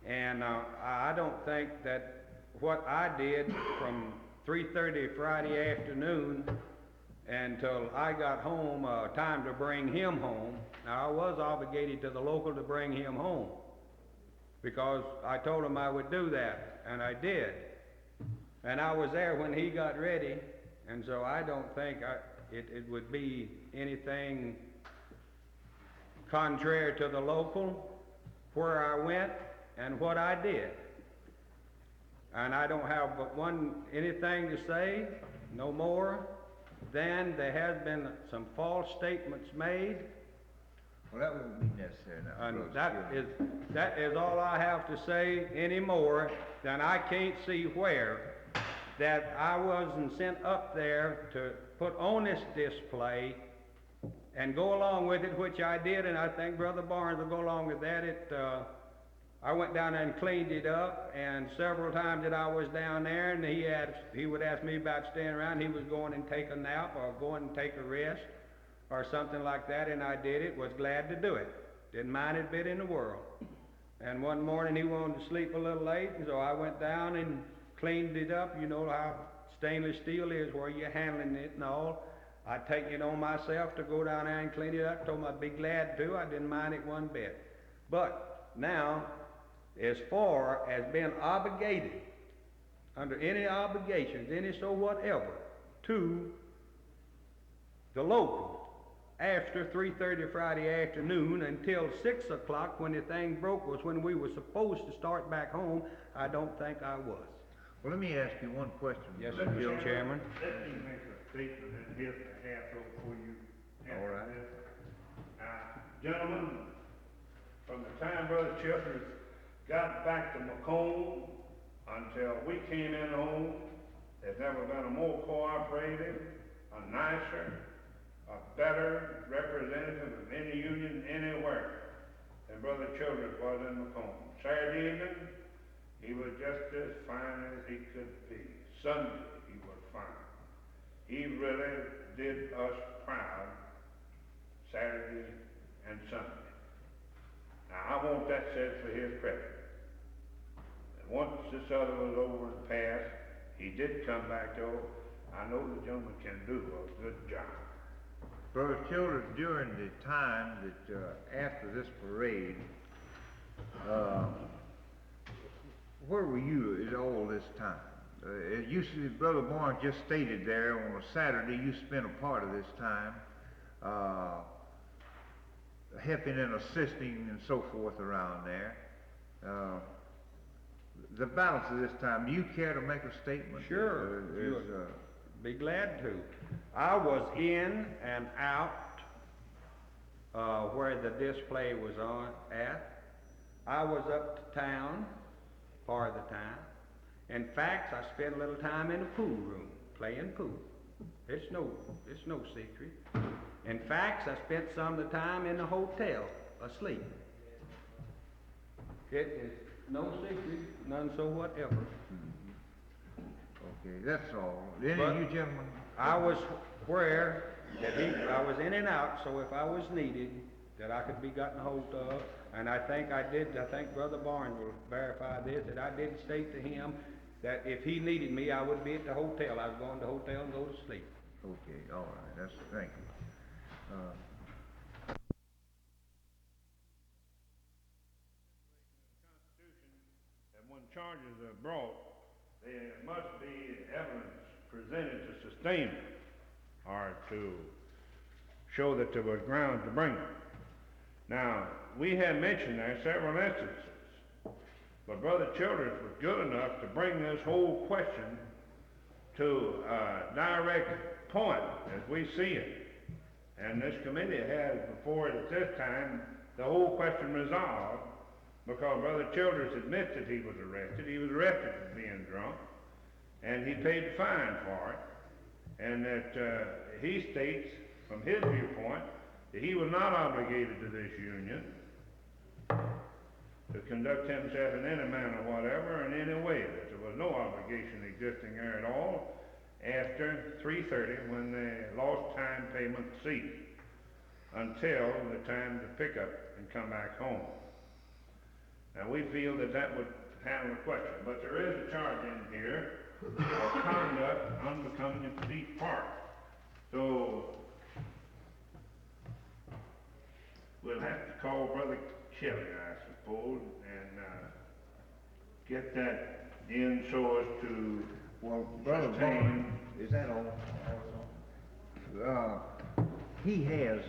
And I don't think that what I did from 3:30 Friday afternoon until I got home, time to bring him home. Now, I was obligated to the local to bring him home because I told him I would do that, and I did. And I was there when he got ready, and so I don't think it would be anything contrary to the local, where I went and what I did. And I don't have but anything to say, no more, than there has been some false statements made. Well, that won't be necessary now, And Brother that is all I have to say anymore. Then I can't see where that I wasn't sent up there to put on this display and go along with it, which I did, and I think Brother Barnes will go along with that. I went down there and cleaned it up, and several times that I was down there, and he would ask me about staying around. He was going and take a nap or going and take a rest or something like that, and I did it, was glad to do it. Didn't mind it a bit in the world. And one morning he wanted to sleep a little late, and so I went down and cleaned it up. You know how stainless steel is, where you're handling it and all. I'd taken it on myself to go down there and clean it up. Told him I'd be glad to. I didn't mind it one bit. But now, as far as being obligated, under any obligations, any so whatever, to the local, after 3:30 Friday afternoon until 6 o'clock when the thing broke was when we were supposed to start back home, I don't think I was. Well, let me ask you one question. Yes, Mr. Mr. Gilman. Chairman. Let me make a statement in his behalf before you answer All right. this. Gentlemen, from the time Brother Childers got back to Macomb until we came in home, there's never been a more cooperative, a nicer, a better representative of any union anywhere than Brother Childers was in Macomb. Saturday evening, he was just as fine as he could be. Sunday, he was fine. He really did us proud Saturday and Sunday. Now, I want that said for his credit. And once this other was over and passed, he did come back to, I know the gentleman can do a good job. Brother Childers, during the time that after this parade, where were you at all this time? You see, Brother Barnes just stated there on a Saturday you spent a part of this time helping and assisting and so forth around there. The balance of this time, do you care to make a statement? Sure. Be glad to. I was in and out where the display was on at. I was up to town part of the time. In fact, I spent a little time in the pool room playing pool. It's no secret. In fact, I spent some of the time in the hotel asleep. It is no secret, none so whatever. Okay, that's all. Any of you gentlemen? I was where I was in and out, so if I was needed, that I could be gotten hold of. And I think I think Brother Barnes will verify this, that I did state to him that if he needed me, I would be at the hotel. I was going to the hotel and go to sleep. Okay, all right, thank you. And when charges are brought, there must be evidence presented to sustain them or to show that there was ground to bring them. Now, we have mentioned there several instances, but Brother Childers was good enough to bring this whole question to a direct point as we see it. And this committee has before it at this time the whole question resolved, because Brother Childers admits that he was arrested. He was arrested for being drunk, and he paid the fine for it. And that he states, from his viewpoint, that he was not obligated to this union to conduct himself in any manner whatever, in any way, that there was no obligation existing there at all after 3:30 when the lost time payment ceased until the time to pick up and come back home. Now, we feel that that would handle the question, but there is a charge in here of conduct unbecoming a police part. So, we'll have to call Brother Kelly, I suppose, and get that in so as to Brother sustain. Barnes, is that all? He has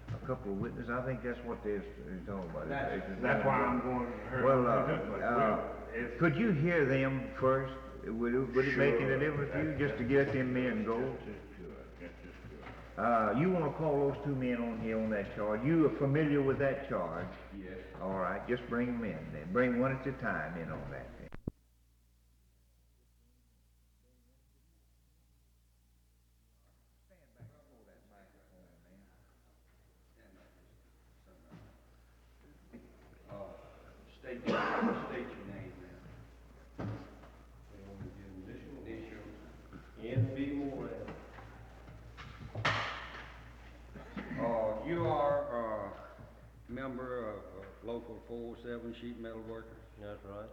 a couple of witnesses. I think that's what they're talking about. That's why I'm going to her. Well, could you hear them first? Would it make any difference to you just to get them men go? You want to call those two men on here on that charge? You are familiar with that charge? Yes. All right, just bring them in then. Bring one at a time in on that then. local 407 sheet metal worker. That's right.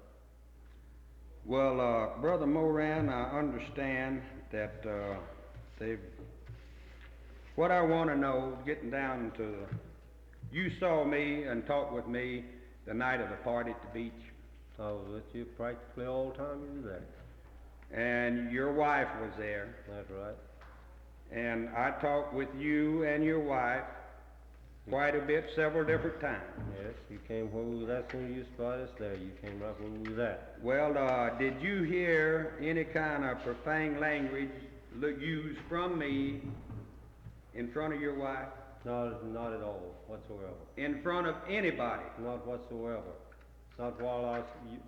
Well, Brother Moran, I understand that they've. What I want to know, getting down to, you saw me and talked with me the night of the party at the beach, I was with you practically all the time you were there. and your wife was there, That's right. and I talked with you and your wife quite a bit, several different times. Yes, you came where we was at, soon as you spotted us there. You came right where we was at. Well, did you hear any kind of profane language used from me in front of your wife? Not at all, whatsoever. In front of anybody? Not whatsoever. Not while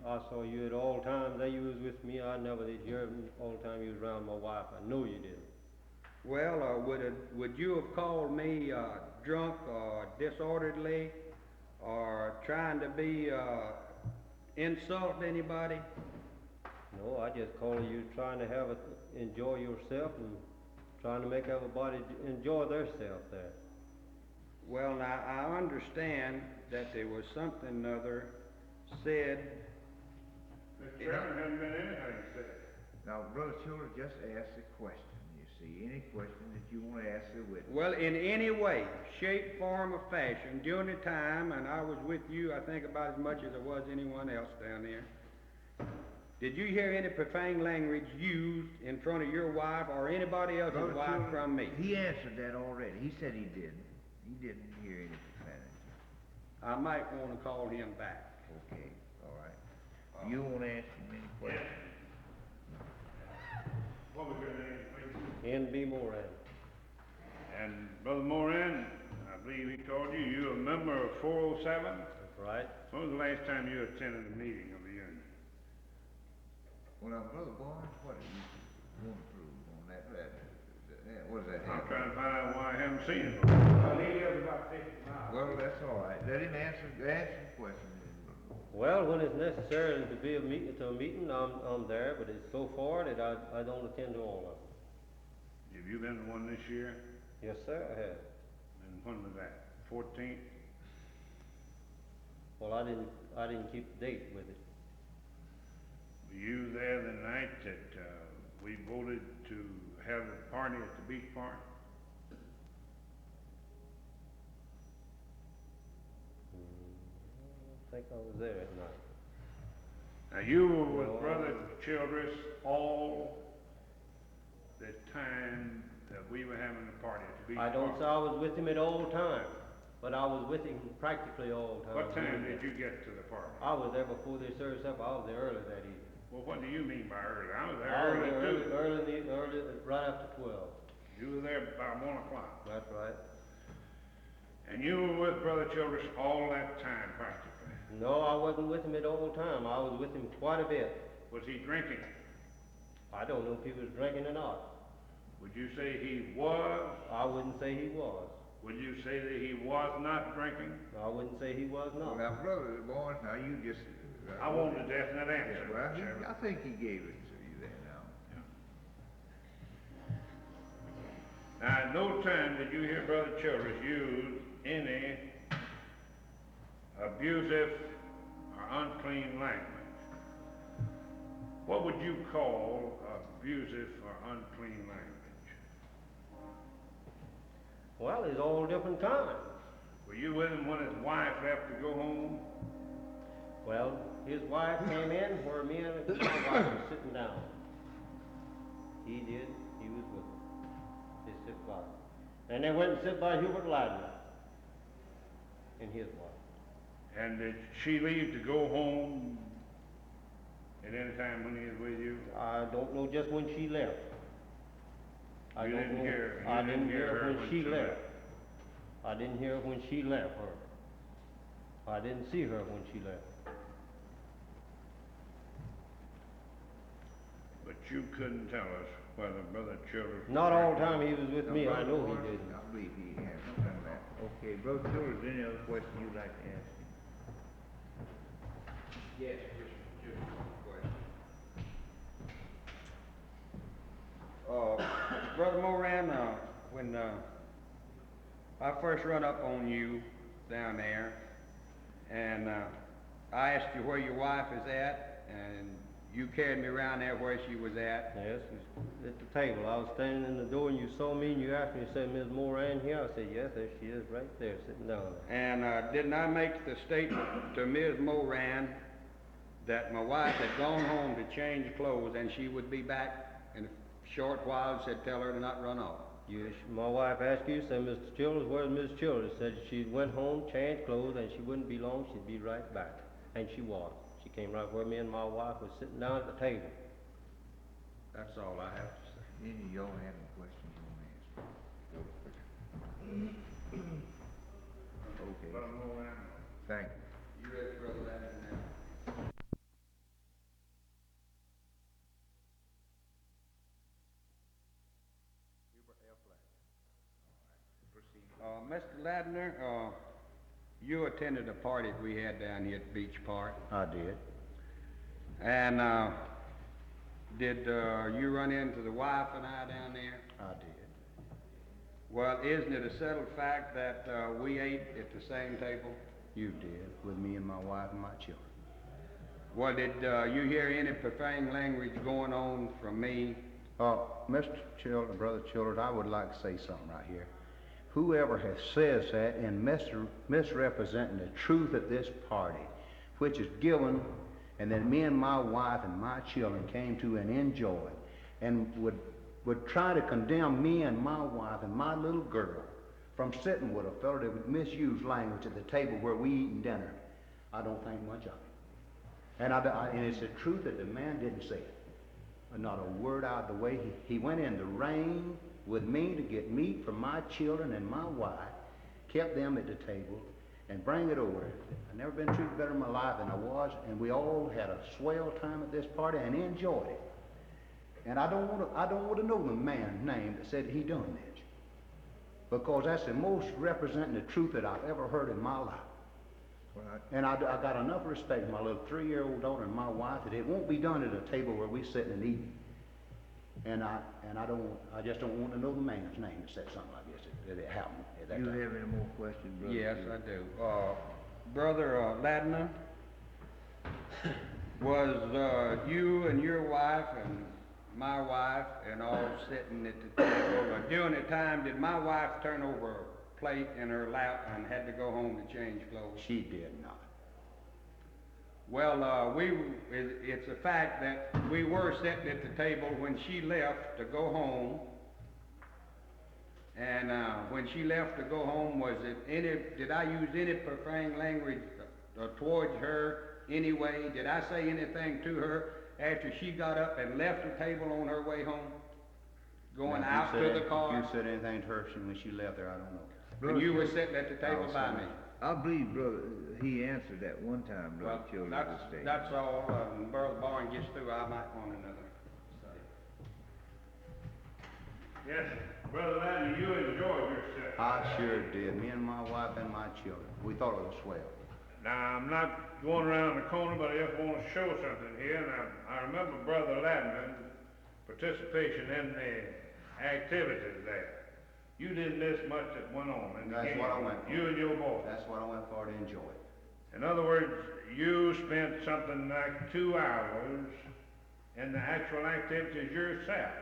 I saw you at all times that you was with me. I never did hear him all the time you was around my wife. I know you didn't. Well, would you have called me drunk or disorderly or trying to be insult anybody? No, I just called you trying to enjoy yourself and trying to make everybody enjoy themselves there. Well, now, I understand that there was something other said. Mr. Chairman, hasn't been anything said. Now, Brother Childers, just ask the question, you see, any question that you want to ask the witness. Well, in any way, shape, form, or fashion, during the time, and I was with you, I think about as much as there was anyone else down there, did you hear any profane language used in front of your wife or anybody else's Brother wife Childers, from me? He answered that already. He said he didn't. He didn't hear any profanity. I might want to call him back. Okay, all right. You want to ask him any questions? What was your name, please? N.B. Moran. And Brother Moran, I believe he told you, you're a member of 407? That's right. When was the last time you attended a meeting of the union? Well, now, Brother Barnes, what do you want to prove on that? What does that I'm have? trying to find out why I haven't seen it. Well, he lives about 50 miles. Well, that's all right. Let him answer the question. Well, when it's necessary to be a meeting, I'm there, but it's so far that I don't attend to all of them. Have you been to one this year? Yes, sir, I have. And when was that? 14th? Well, I didn't keep the date with it. Were you there the night that we voted to have the party at the beach park? I think I was there at night. Now, you were with Brother Childress all the time that we were having the party at the beach I park? don't say I was with him at all times, but I was with him practically all the time. What time did you get to the party? I was there before they served supper. I was there early that evening. Well, what do you mean by early? I was there I was early there too. early, right after 12. You were there about 1 o'clock. That's right. And you were with Brother Childress all that time practically. No, I wasn't with him at all time. I was with him quite a bit. Was he drinking? I don't know if he was drinking or not. Would you say he was? I wouldn't say he was. Would you say that he was not drinking? I wouldn't say he was Well, not. now, Brother Barnes, now you just... I want a definite answer. Yeah, well, Mr. Chairman. I think he gave it to you there now. Now, at no time did you hear Brother Childress use any abusive or unclean language. What would you call abusive or unclean language? Well, there's all different kinds. Were you with him when his wife left to go home? Well, his wife came in where me and my wife were sitting down. He did. He was with her. They sit by. And they went and sit by Hubert Ladner and his wife. And did she leave to go home at any time when he was with you? I don't know just when she left. I You don't didn't know. hear- you I didn't didn't hear hear her when when she she left. left. I didn't hear when she left her. I didn't see her when she left. But you couldn't tell us whether Brother Childress... Not all the time he was with Now, me. I Brother know he Barnes, didn't. I believe he has done that. Okay, Brother Childers, any other question you'd like to ask him? Yes, just one question. Brother Moran, when I first run up on you down there, And I asked you where your wife is at, and you carried me around there where she was at. Yes, at the table. I was standing in the door and you saw me and you asked me, you said, Ms. Moran here? I said, yes, there she is right there sitting down there. And didn't I make the statement to Ms. Moran that my wife had gone home to change clothes and she would be back in a short while and said, tell her to not run off? Yes, my wife asked you, said, Mr. Childers, where's Miss Childers? Said she went home, changed clothes, and she wouldn't be long, she'd be right back. And she was. She came right where me and my wife was sitting down at the table. That's all I have to say. Any of y'all have any questions you want to ask? Okay. Thank you. You ready, Brother Ladner, now? Mr. Ladner, you attended a party we had down here at Beach Park. I did. And did you run into the wife and I down there? I did. Well, isn't it a settled fact that we ate at the same table? You did, with me and my wife and my children. Well, did you hear any profane language going on from me? Mr. Children, Brother Childers, I would like to say something right here. Whoever has says that and misrepresenting the truth at this party, which is given, and that me and my wife and my children came to and enjoyed, and would try to condemn me and my wife and my little girl from sitting with a fellow that would misuse language at the table where we eating dinner, I don't think much of it. And it's the truth that the man didn't say it. Not a word out of the way. He went in the rain with me to get meat for my children and my wife, kept them at the table, and bring it over. I've never been treated better in my life than I was, and we all had a swell time at this party and enjoyed it. And I don't want to know the man's name that said he done this, because that's the most representing the truth that I've ever heard in my life. And I got enough respect for my little 3-year-old daughter and my wife that it won't be done at a table where we sitting and eating. And I just don't want to know the man's name that said something like this, that it happened at that You time. have any more questions, Brother? Yes, I do. Brother Ladner, was you and your wife and my wife and all sitting at the table? During the time, did my wife turn over a plate in her lap and had to go home to change clothes? She did not. Well, it's a fact that we were sitting at the table when she left to go home. And when she left to go home, did I use any profane language towards her anyway? Did I say anything to her after she got up and left the table on her way home? Going out to the car? If you said anything to her when she left there, I don't know. And you were sitting at the table by me? I believe, brother, he answered that one time, Brother Childers. That's all. When Brother Barn gets through, I might want another. Yes, Brother Ladner, you enjoyed yourself. I sure did. Me and my wife and my children. We thought it was swell. Now, I'm not going around the corner, but I just want to show something here. Now, I remember Brother Ladner's participation in the activities there. You didn't miss much that went on in the game. That's what I went for. You and your boy. That's what I went for, to enjoy it. In other words, you spent something like 2 hours in the actual activities yourself.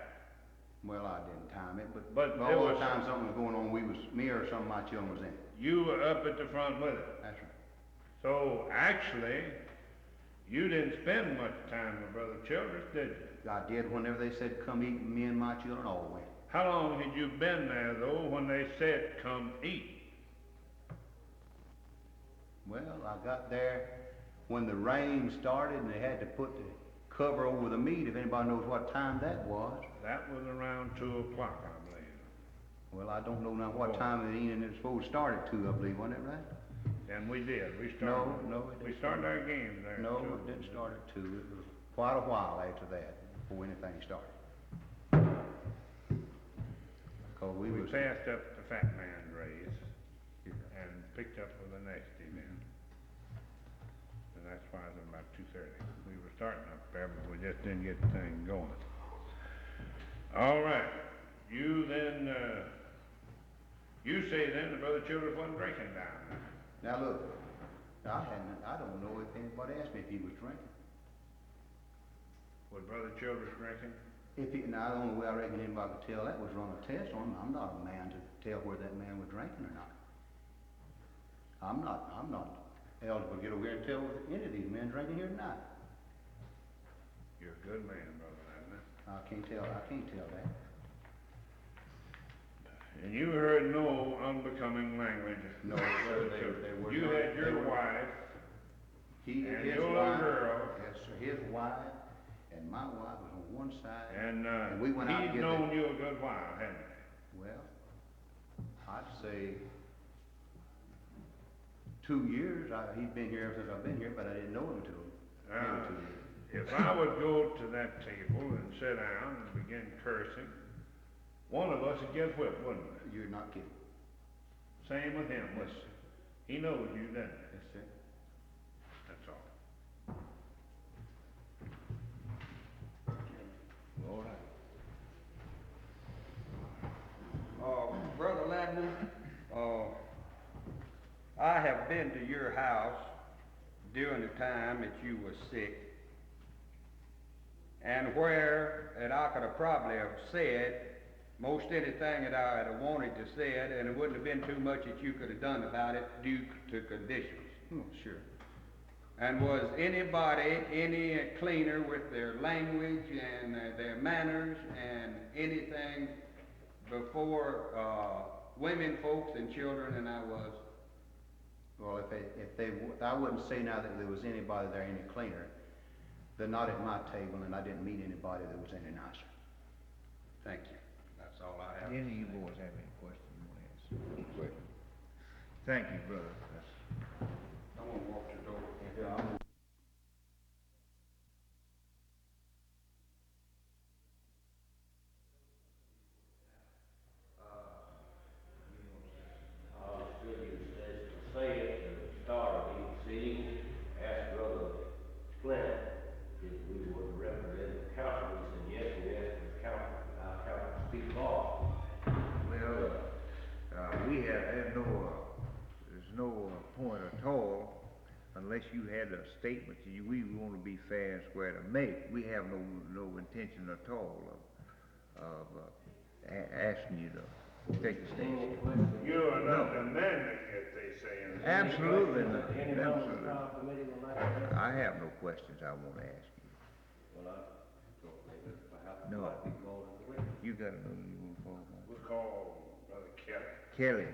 Well, I didn't time it, But all there the was time something was going on, me or some of my children was in it. You were up at the front with it. That's right. So, actually, you didn't spend much time with Brother Childress, did you? I did whenever they said come eat, me and my children all went. How long had you been there, though, when they said come eat? Well, I got there when the rain started and they had to put the cover over the meat, if anybody knows what time that was. That was around 2 o'clock, I believe. Well, I don't know now what time of the evening it was supposed to start at 2, I believe, wasn't it right? And we did. We started. No, it didn't. We started our game there. No, too. it didn't start at 2. It was quite a while after that, before anything started. We passed up the Fat Man's race and picked up with the next event. And that's why it was about 2:30. We were starting up there, but we just didn't get the thing going. All right. You then, you say then the Brother Childress wasn't drinking down there. Now look, I don't know if anybody asked me if he was drinking. Was Brother Childress drinking? Now, the only way I reckon anybody could tell that was run a test on him. I'm not a man to tell whether that man was drinking or not. I'm not eligible to get over here and tell whether any of these men drinking here tonight. You're a good man, Brother Ladner. I can't tell that. And you heard no unbecoming language. No, sir, they were You not. had your wife, He and his your little wife, girl. yes, sir, his wife and my wife was on one side. and we went out he'd to get known you a good while, hadn't he? Well, I'd say 2 years. He'd been here ever since I've been here, but I didn't know him till maybe 2 years. If I would go to that table and sit down and begin cursing, one of us would get whipped, wouldn't we? You're not kidding. Same with him, Yes, was sir. he knows you, doesn't he? Yes, sir. That's all. All right. Brother Ladner, I have been to your house during the time that you was sick, and and I could have probably have said most anything that I had wanted to say, and it wouldn't have been too much that you could have done about it due to conditions. Oh, sure. And was anybody any cleaner with their language and their manners and anything before women folks and children than I was? Well, I wouldn't say now that there was anybody there any cleaner. They're not at my table, and I didn't meet anybody that was any nicer. Thank you. That's all I have. Any of you boys have any questions you want to ask? Thank you, brother. I'm gonna walk the door. Say at the start of each sitting, asked Brother Flint if we would represent the council. He said, yes, we asked the council, our council to speak law. Well, there's no point at all unless you had a statement that we want to be fair and square to make. We have no intention at all of asking you to take the stand. You are not demanding it, they say. Absolutely not. Any member of the Absolutely. council committee would like to ask? I have no questions I want to ask you. Well, I don't think that perhaps No. might be more than the witness. You got another you want to follow on? We'll call Brother Kelly. Kelly.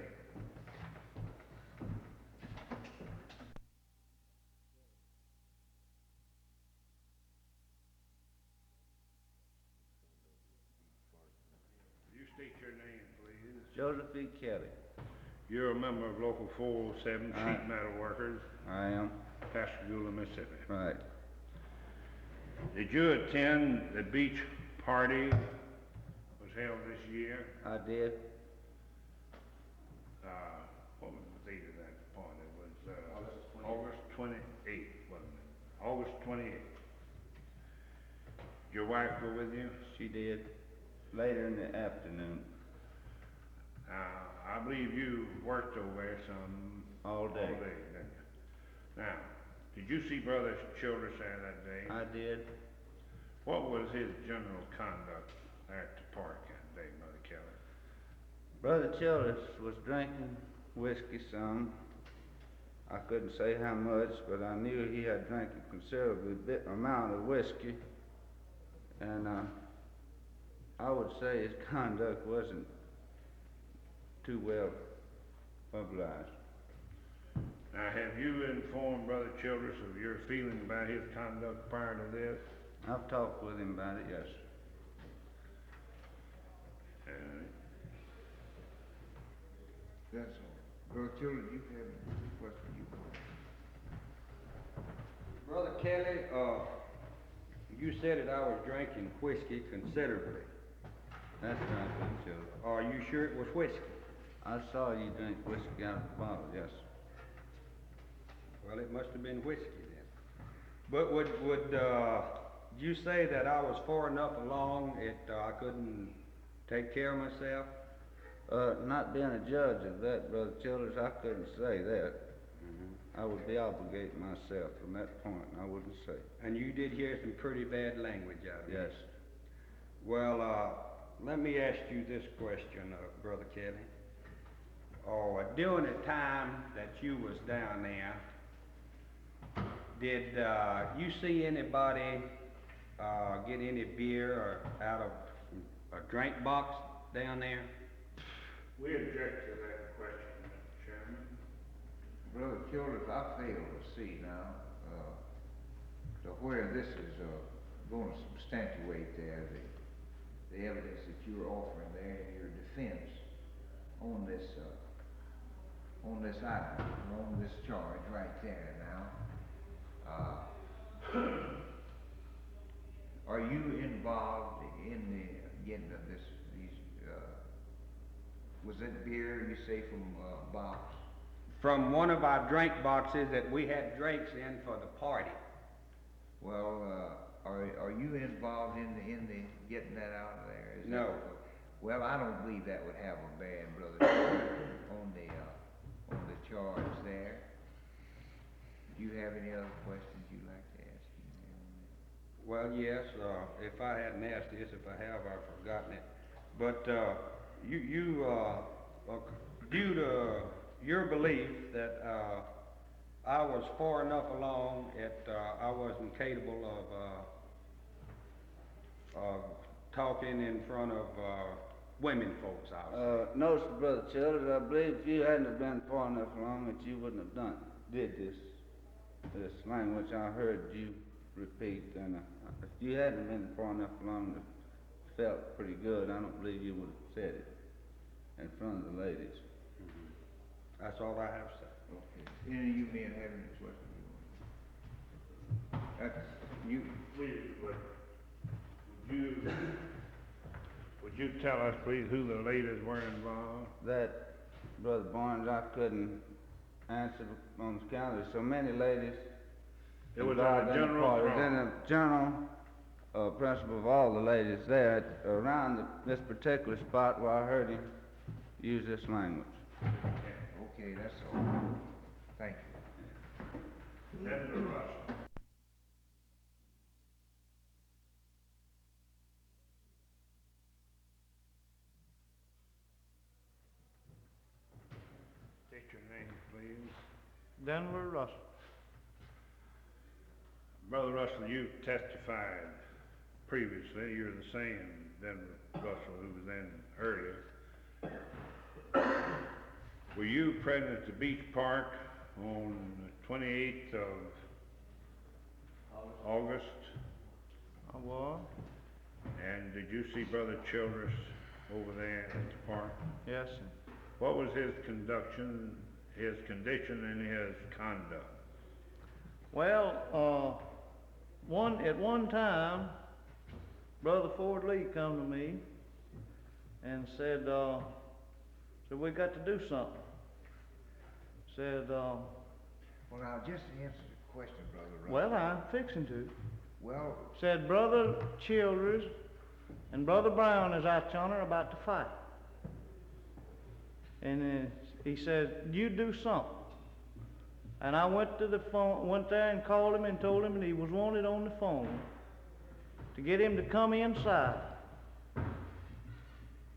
You state your name, please. Joseph E. Kelly. You're a member of Local 407, Aye. Sheet Metal Workers, I am. Pascagoula, Mississippi. Right. Did you attend the beach party was held this year? I did. What was the date of that party? It was August 28th, wasn't it? August 28th. Your wife go with you? She did. Later in the afternoon. I believe you worked over there All day. didn't you? Now, did you see Brother Childress there that day? I did. What was his general conduct at the park that day, Brother Kelly? Brother Childress was drinking whiskey some. I couldn't say how much, but I knew he had drank a considerably bit amount of whiskey. And I would say his conduct wasn't too well publicized. Now, have you informed Brother Childress of your feeling about his conduct prior to this? I've talked with him about it, yes. That's all. Brother Children, you have any questions you want? Brother Kelly, you said that I was drinking whiskey considerably. That's right, Brother Childress. Are you sure it was whiskey? I saw you drink whiskey out of the bottle, yes. Well, it must have been whiskey then. But would you say that I was far enough along that I couldn't take care of myself? Not being a judge of that, Brother Childress, I couldn't say that. Mm-hmm. I would be obligating myself from that point, and I wouldn't say. And you did hear some pretty bad language out of it. Yes. Well, let me ask you this question, Brother Kelly. During the time that you was down there, did you see anybody get any beer or out of a drink box down there? We object to that question, Mr. Chairman. Brother Childers, I fail to see now, to where this is, going to substantiate there, the evidence that you're offering there in your defense on this item, on this charge right there now. Are you involved in the getting of was it beer you say from a box? From one of our drink boxes that we had drinks in for the party. Well, are you involved in the getting that out of there? Is No. that, well, I don't believe that would have a bearing, Brother, on the charge there. Do you have any other questions you'd like to ask him? Well, yes, if I hadn't asked this, if I have, I've forgotten it. But due to your belief that I was far enough along that I wasn't capable of talking in front of women folks out. No, sir, Brother Childers, I believe if you hadn't have been far enough along that you wouldn't have did this language I heard you repeat, and if you hadn't been far enough along that felt pretty good, I don't believe you would have said it in front of the ladies. That's all I have to say. Okay. Any of you men have any questions? That's you. Please, would you tell us, please, who the ladies were involved? That, Brother Barnes, I couldn't answer on the count. There's so many ladies. It was involved a in the general party. It was throng. in the general principle of all the ladies there around this particular spot where I heard him use this language. Okay, that's all. Thank you. Senator Russell. State your name, please. Denver Russell. Brother Russell, you testified previously, you're the same Denver Russell who was in earlier. Were you present at the Beach Park on the 28th of August? I was. And did you see Brother Childress over there at the park? Yes, sir. What was his condition and his conduct? Well, at one time, Brother Ford Lee come to me and said we got to do something. Said, Well, now, just to answer the question, Brother Russell. well, I'm fixing to. Well, Said Brother Childers and Brother Brown is out yonder about to fight. And he said, you do something. And I went to the phone, went there and called him and told him that he was wanted on the phone to get him to come inside.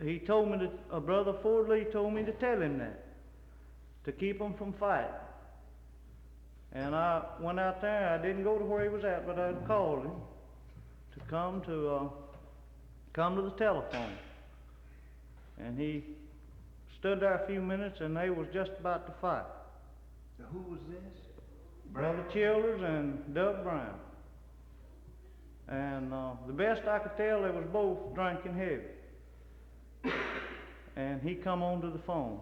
He told me that, Brother Ford Lee told me to tell him that, to keep him from fighting. And I went out there, I didn't go to where he was at, but I called him to come to the telephone. And he stood there a few minutes and they was just about to fight. so who was this? Brother Childers and Doug Brown. And the best I could tell, they was both drinking heavy. And he come onto the phone.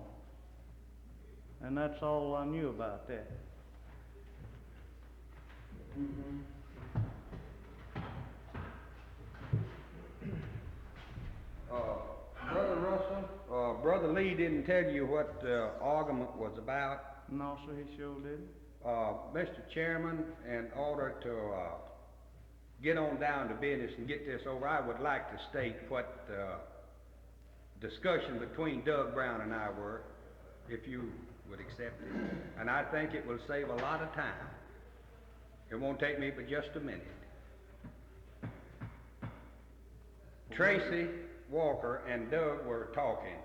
And that's all I knew about that. Brother Russell, Brother Lee didn't tell you what the argument was about. No, sir, he sure didn't. Mr. Chairman, in order to get on down to business and get this over, I would like to state what discussion between Doug Brown and I were, if you would accept it. And I think it will save a lot of time. It won't take me but just a minute. Tracy Walker and Doug were talking.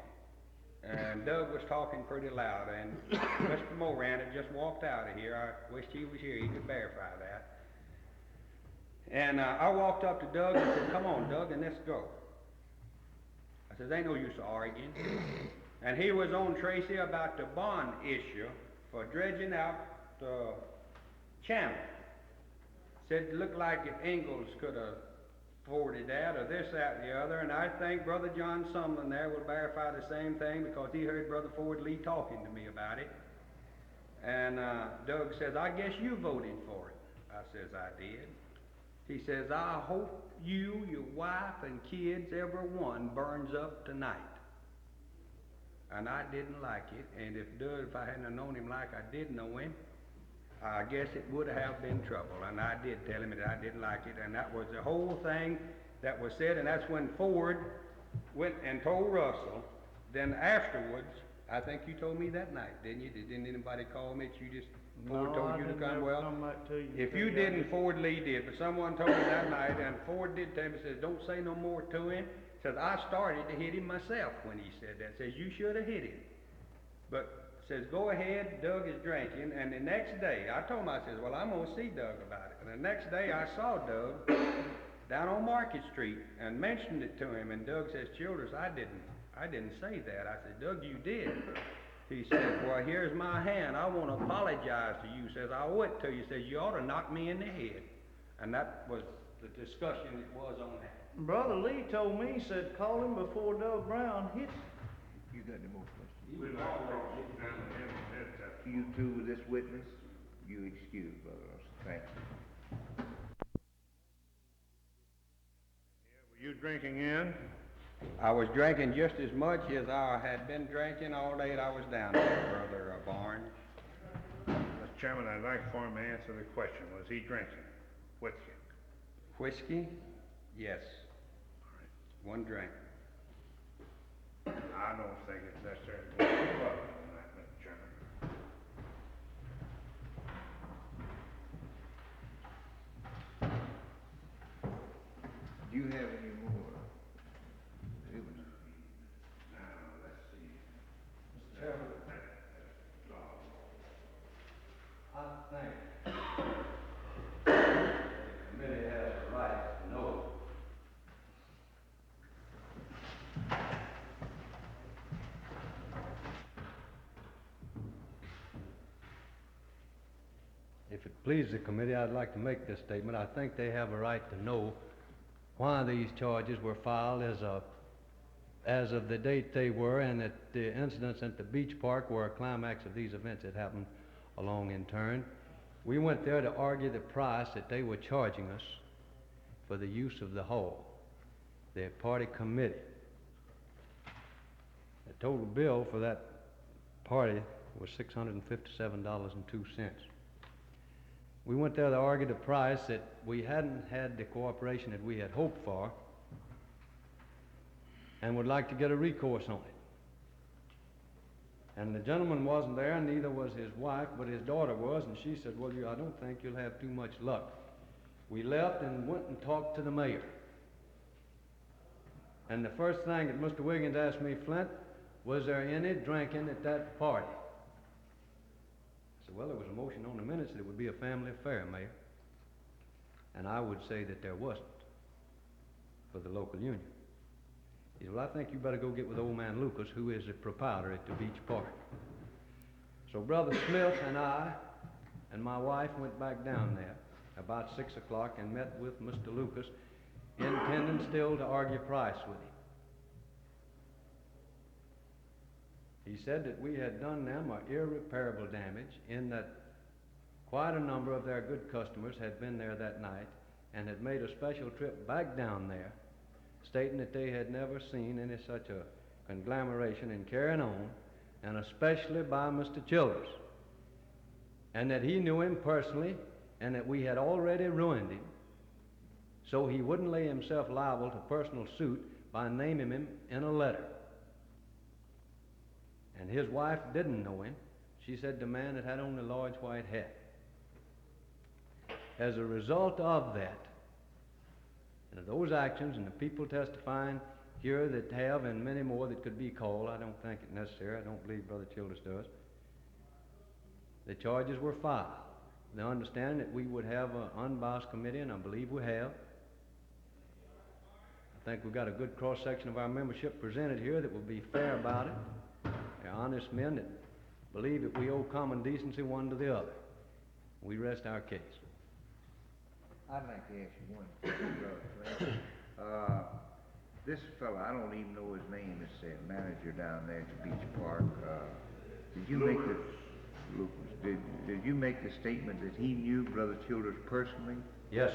And Doug was talking pretty loud, and Mr. Moran had just walked out of here. I wished he was here, he could verify that. And I walked up to Doug and said, "Come on, Doug, and let's go." I said, "Ain't no use arguing." And he was on Tracy about the bond issue for dredging out the channel. Said it looked like if Ingalls could have forwarded that or this, that, and the other, and I think Brother John Sumlin there will verify the same thing because he heard Brother Ford Lee talking to me about it. And Doug says, "I guess you voted for it." I says, "I did." He says, "I hope you, your wife, and kids, every one, burns up tonight." And I didn't like it, and if I hadn't known him like I did know him, I guess it would have been trouble. And I did tell him that I didn't like it, and that was the whole thing that was said, and that's when Ford went and told Russell. Then afterwards, I think you told me that night, didn't you? Didn't anybody call me that you just, Ford told you to come? Well, if you didn't, Ford Lee did, but someone told me that night, and Ford did tell me, says, "Don't say no more to him." Says, "I started to hit him myself when he said that." Says, "You should have hit him." But says, "Go ahead, Doug is drinking." And the next day, I told him, I says, "Well, I'm going to see Doug about it." And the next day, I saw Doug down on Market Street and mentioned it to him. And Doug says, "Childers, I didn't say that." I said, "Doug, you did." He said, "Well, here's my hand. I want to apologize to you." Says, "I owe it to you." Says, "You ought to knock me in the head." And that was the discussion it was on that. Brother Lee told me, he said, "Call him before Doug Brown hits him." You got any more questions? We'd like to talk down to him a bit. You through with this witness? You excuse, Brother Russell. Thank you. Were you drinking in? I was drinking just as much as I had been drinking all day that I was down there, Brother Barnes. Mr. Chairman, I'd like for him to answer the question. Was he drinking whiskey? Whiskey? Yes. One drink. I don't think it's necessary to go any further on that, Mr. Chairman. Do you have any more? Let's see. Mr. Chairman, I think the committee has the right to know. If it pleases the committee, I'd like to make this statement. I think they have a right to know why these charges were filed as of the date they were, and that the incidents at the beach park were a climax of these events that happened along in turn. We went there to argue the price that they were charging us for the use of the hall, the party committee. The total bill for that party was $657.02. We went there to argue the price that we hadn't had the cooperation that we had hoped for and would like to get a recourse on it. And the gentleman wasn't there, and neither was his wife, but his daughter was, and she said, "Well, I don't think you'll have too much luck." We left and went and talked to the mayor. And the first thing that Mr. Wiggins asked me, "Flint, was there any drinking at that party?" I said, "Well, there was a motion on the minutes that it would be a family affair, Mayor." And I would say that there wasn't for the local union. He said, "Well, I think you better go get with old man Lucas, who is the proprietor at the beach park." So Brother Smith and I and my wife went back down there about 6 o'clock and met with Mr. Lucas, intending still to argue price with him. He said that we had done them irreparable damage in that quite a number of their good customers had been there that night and had made a special trip back down there, stating that they had never seen any such a conglomeration and carrying on, and especially by Mr. Childers, and that he knew him personally and that we had already ruined him, so he wouldn't lay himself liable to personal suit by naming him in a letter. And his wife didn't know him, She said the man had on a large white hat. As a result of that, and of those actions and the people testifying here that have and many more that could be called, I don't think it necessary, I don't believe Brother Childers does, the charges were filed. The understanding that we would have an unbiased committee, and I believe we have. I think we've got a good cross-section of our membership presented here that will be fair about it. They're honest men that believe that we owe common decency one to the other. We rest our case. I'd like to ask you one question, Brother Frank. This fellow, I don't even know his name, is the manager down there at the beach park. Did you make the Lucas? Did you make the statement that he knew Brother Childers personally? Yes,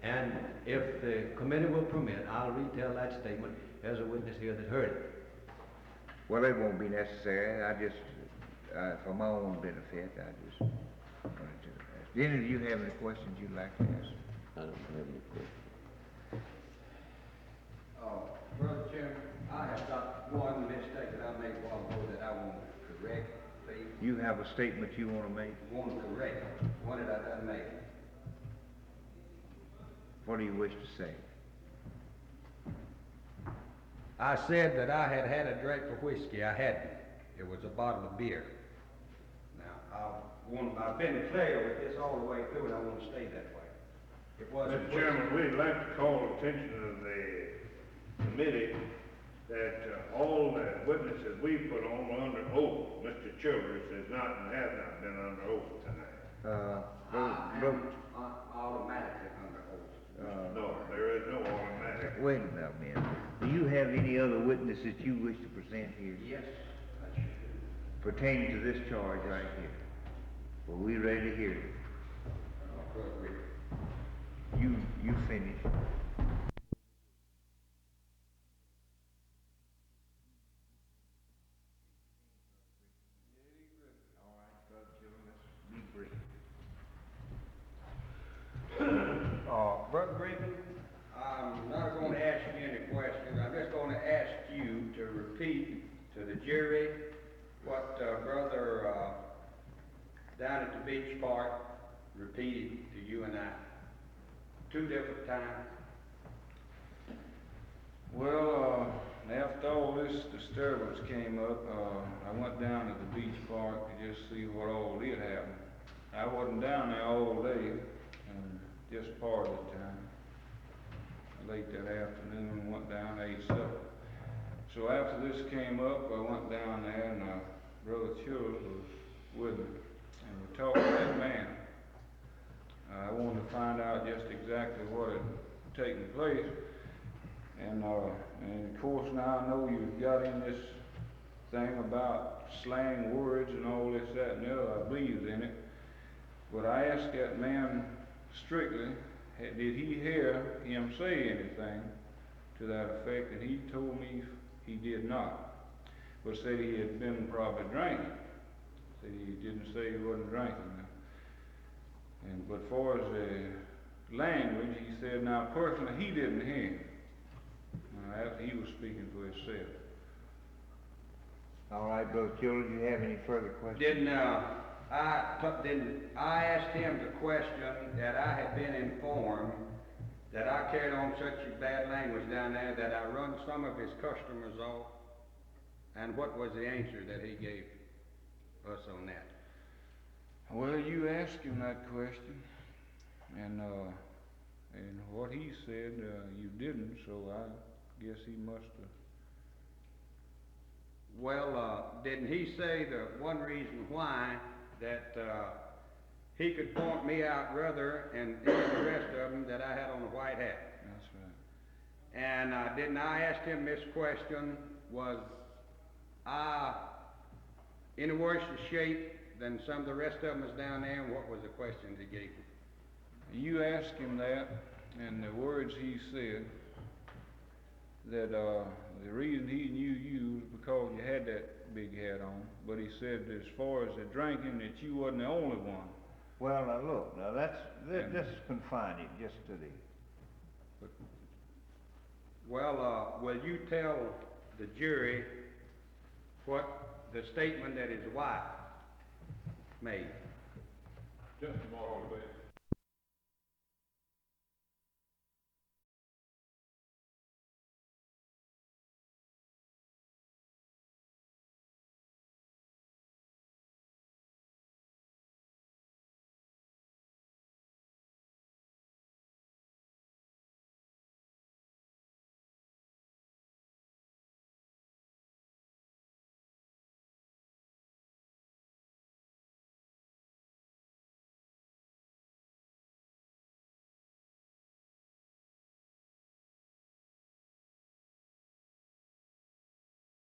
and if the committee will permit, I'll retell that statement as a witness here that heard it. Well, it won't be necessary. I just, for my own benefit, I just wanted to ask. Do any of you have any questions you'd like to ask? I don't have any questions. Brother Chairman, I have got one mistake that I made a while ago that I want to correct, please. You have a statement you want to make? Want to correct. What did I done make? What do you wish to say? I said that I had had a drink of whiskey. I hadn't. It was a bottle of beer. Now, I've been clear with this all the way through, and I want to stay that way. It wasn't Mr. Chairman, we'd like to call attention to the committee that all the witnesses we put on were under oath. Mr. Childers has not and has not been under oath tonight. Automatically under oath. No, there is no automatic. Wait a minute. Do you have any other witnesses you wish to present here? Yes, I should. Pertaining to this charge right here? Well, we ready to hear it. You finish. All right, Brother Childers, let's be brief. Brother Griffin, I'm not going to ask you any questions. I'm just going to ask you to repeat to the jury what Brother down at the beach park repeated to you and I 2 different times. Well, after all this disturbance came up, I went down to the beach park to just see what all did happen. I wasn't down there all day, just part of the time. Late that afternoon, went down, ate supper. So after this came up, I went down there, and Brother Childers was with me, and we talked to that man. I wanted to find out just exactly what had taken place. And of course now I know you've got in this thing about slang words and all this, that, and the other. I believe in it. But I asked that man strictly, did he hear him say anything to that effect? And he told me he did not. But said he had been probably drinking. Said he didn't say he wasn't drinking. But far as the language, he said, now personally, he didn't hear him. After he was speaking for himself. All right, Brother Childers, do you have any further questions? Didn't I asked him the question that I had been informed that I carried on such bad language down there that I run some of his customers off, and what was the answer that he gave us on that? Well, you asked him that question, and what he said, you didn't, so I guess he must have. Well, didn't he say the one reason why that he could point me out rather and the rest of them that I had on a white hat? That's right. And didn't I ask him this question, was I in a worse shape than some of the rest of them was down there, and what was the question he gave me? You asked him that, and the words he said, that the reason he knew you was because you had that big hat on, but he said as far as the drinking, that you wasn't the only one. Well, now look, now let's confine it just to the... Well, will you tell the jury what the statement that his wife made. Just a moment, please.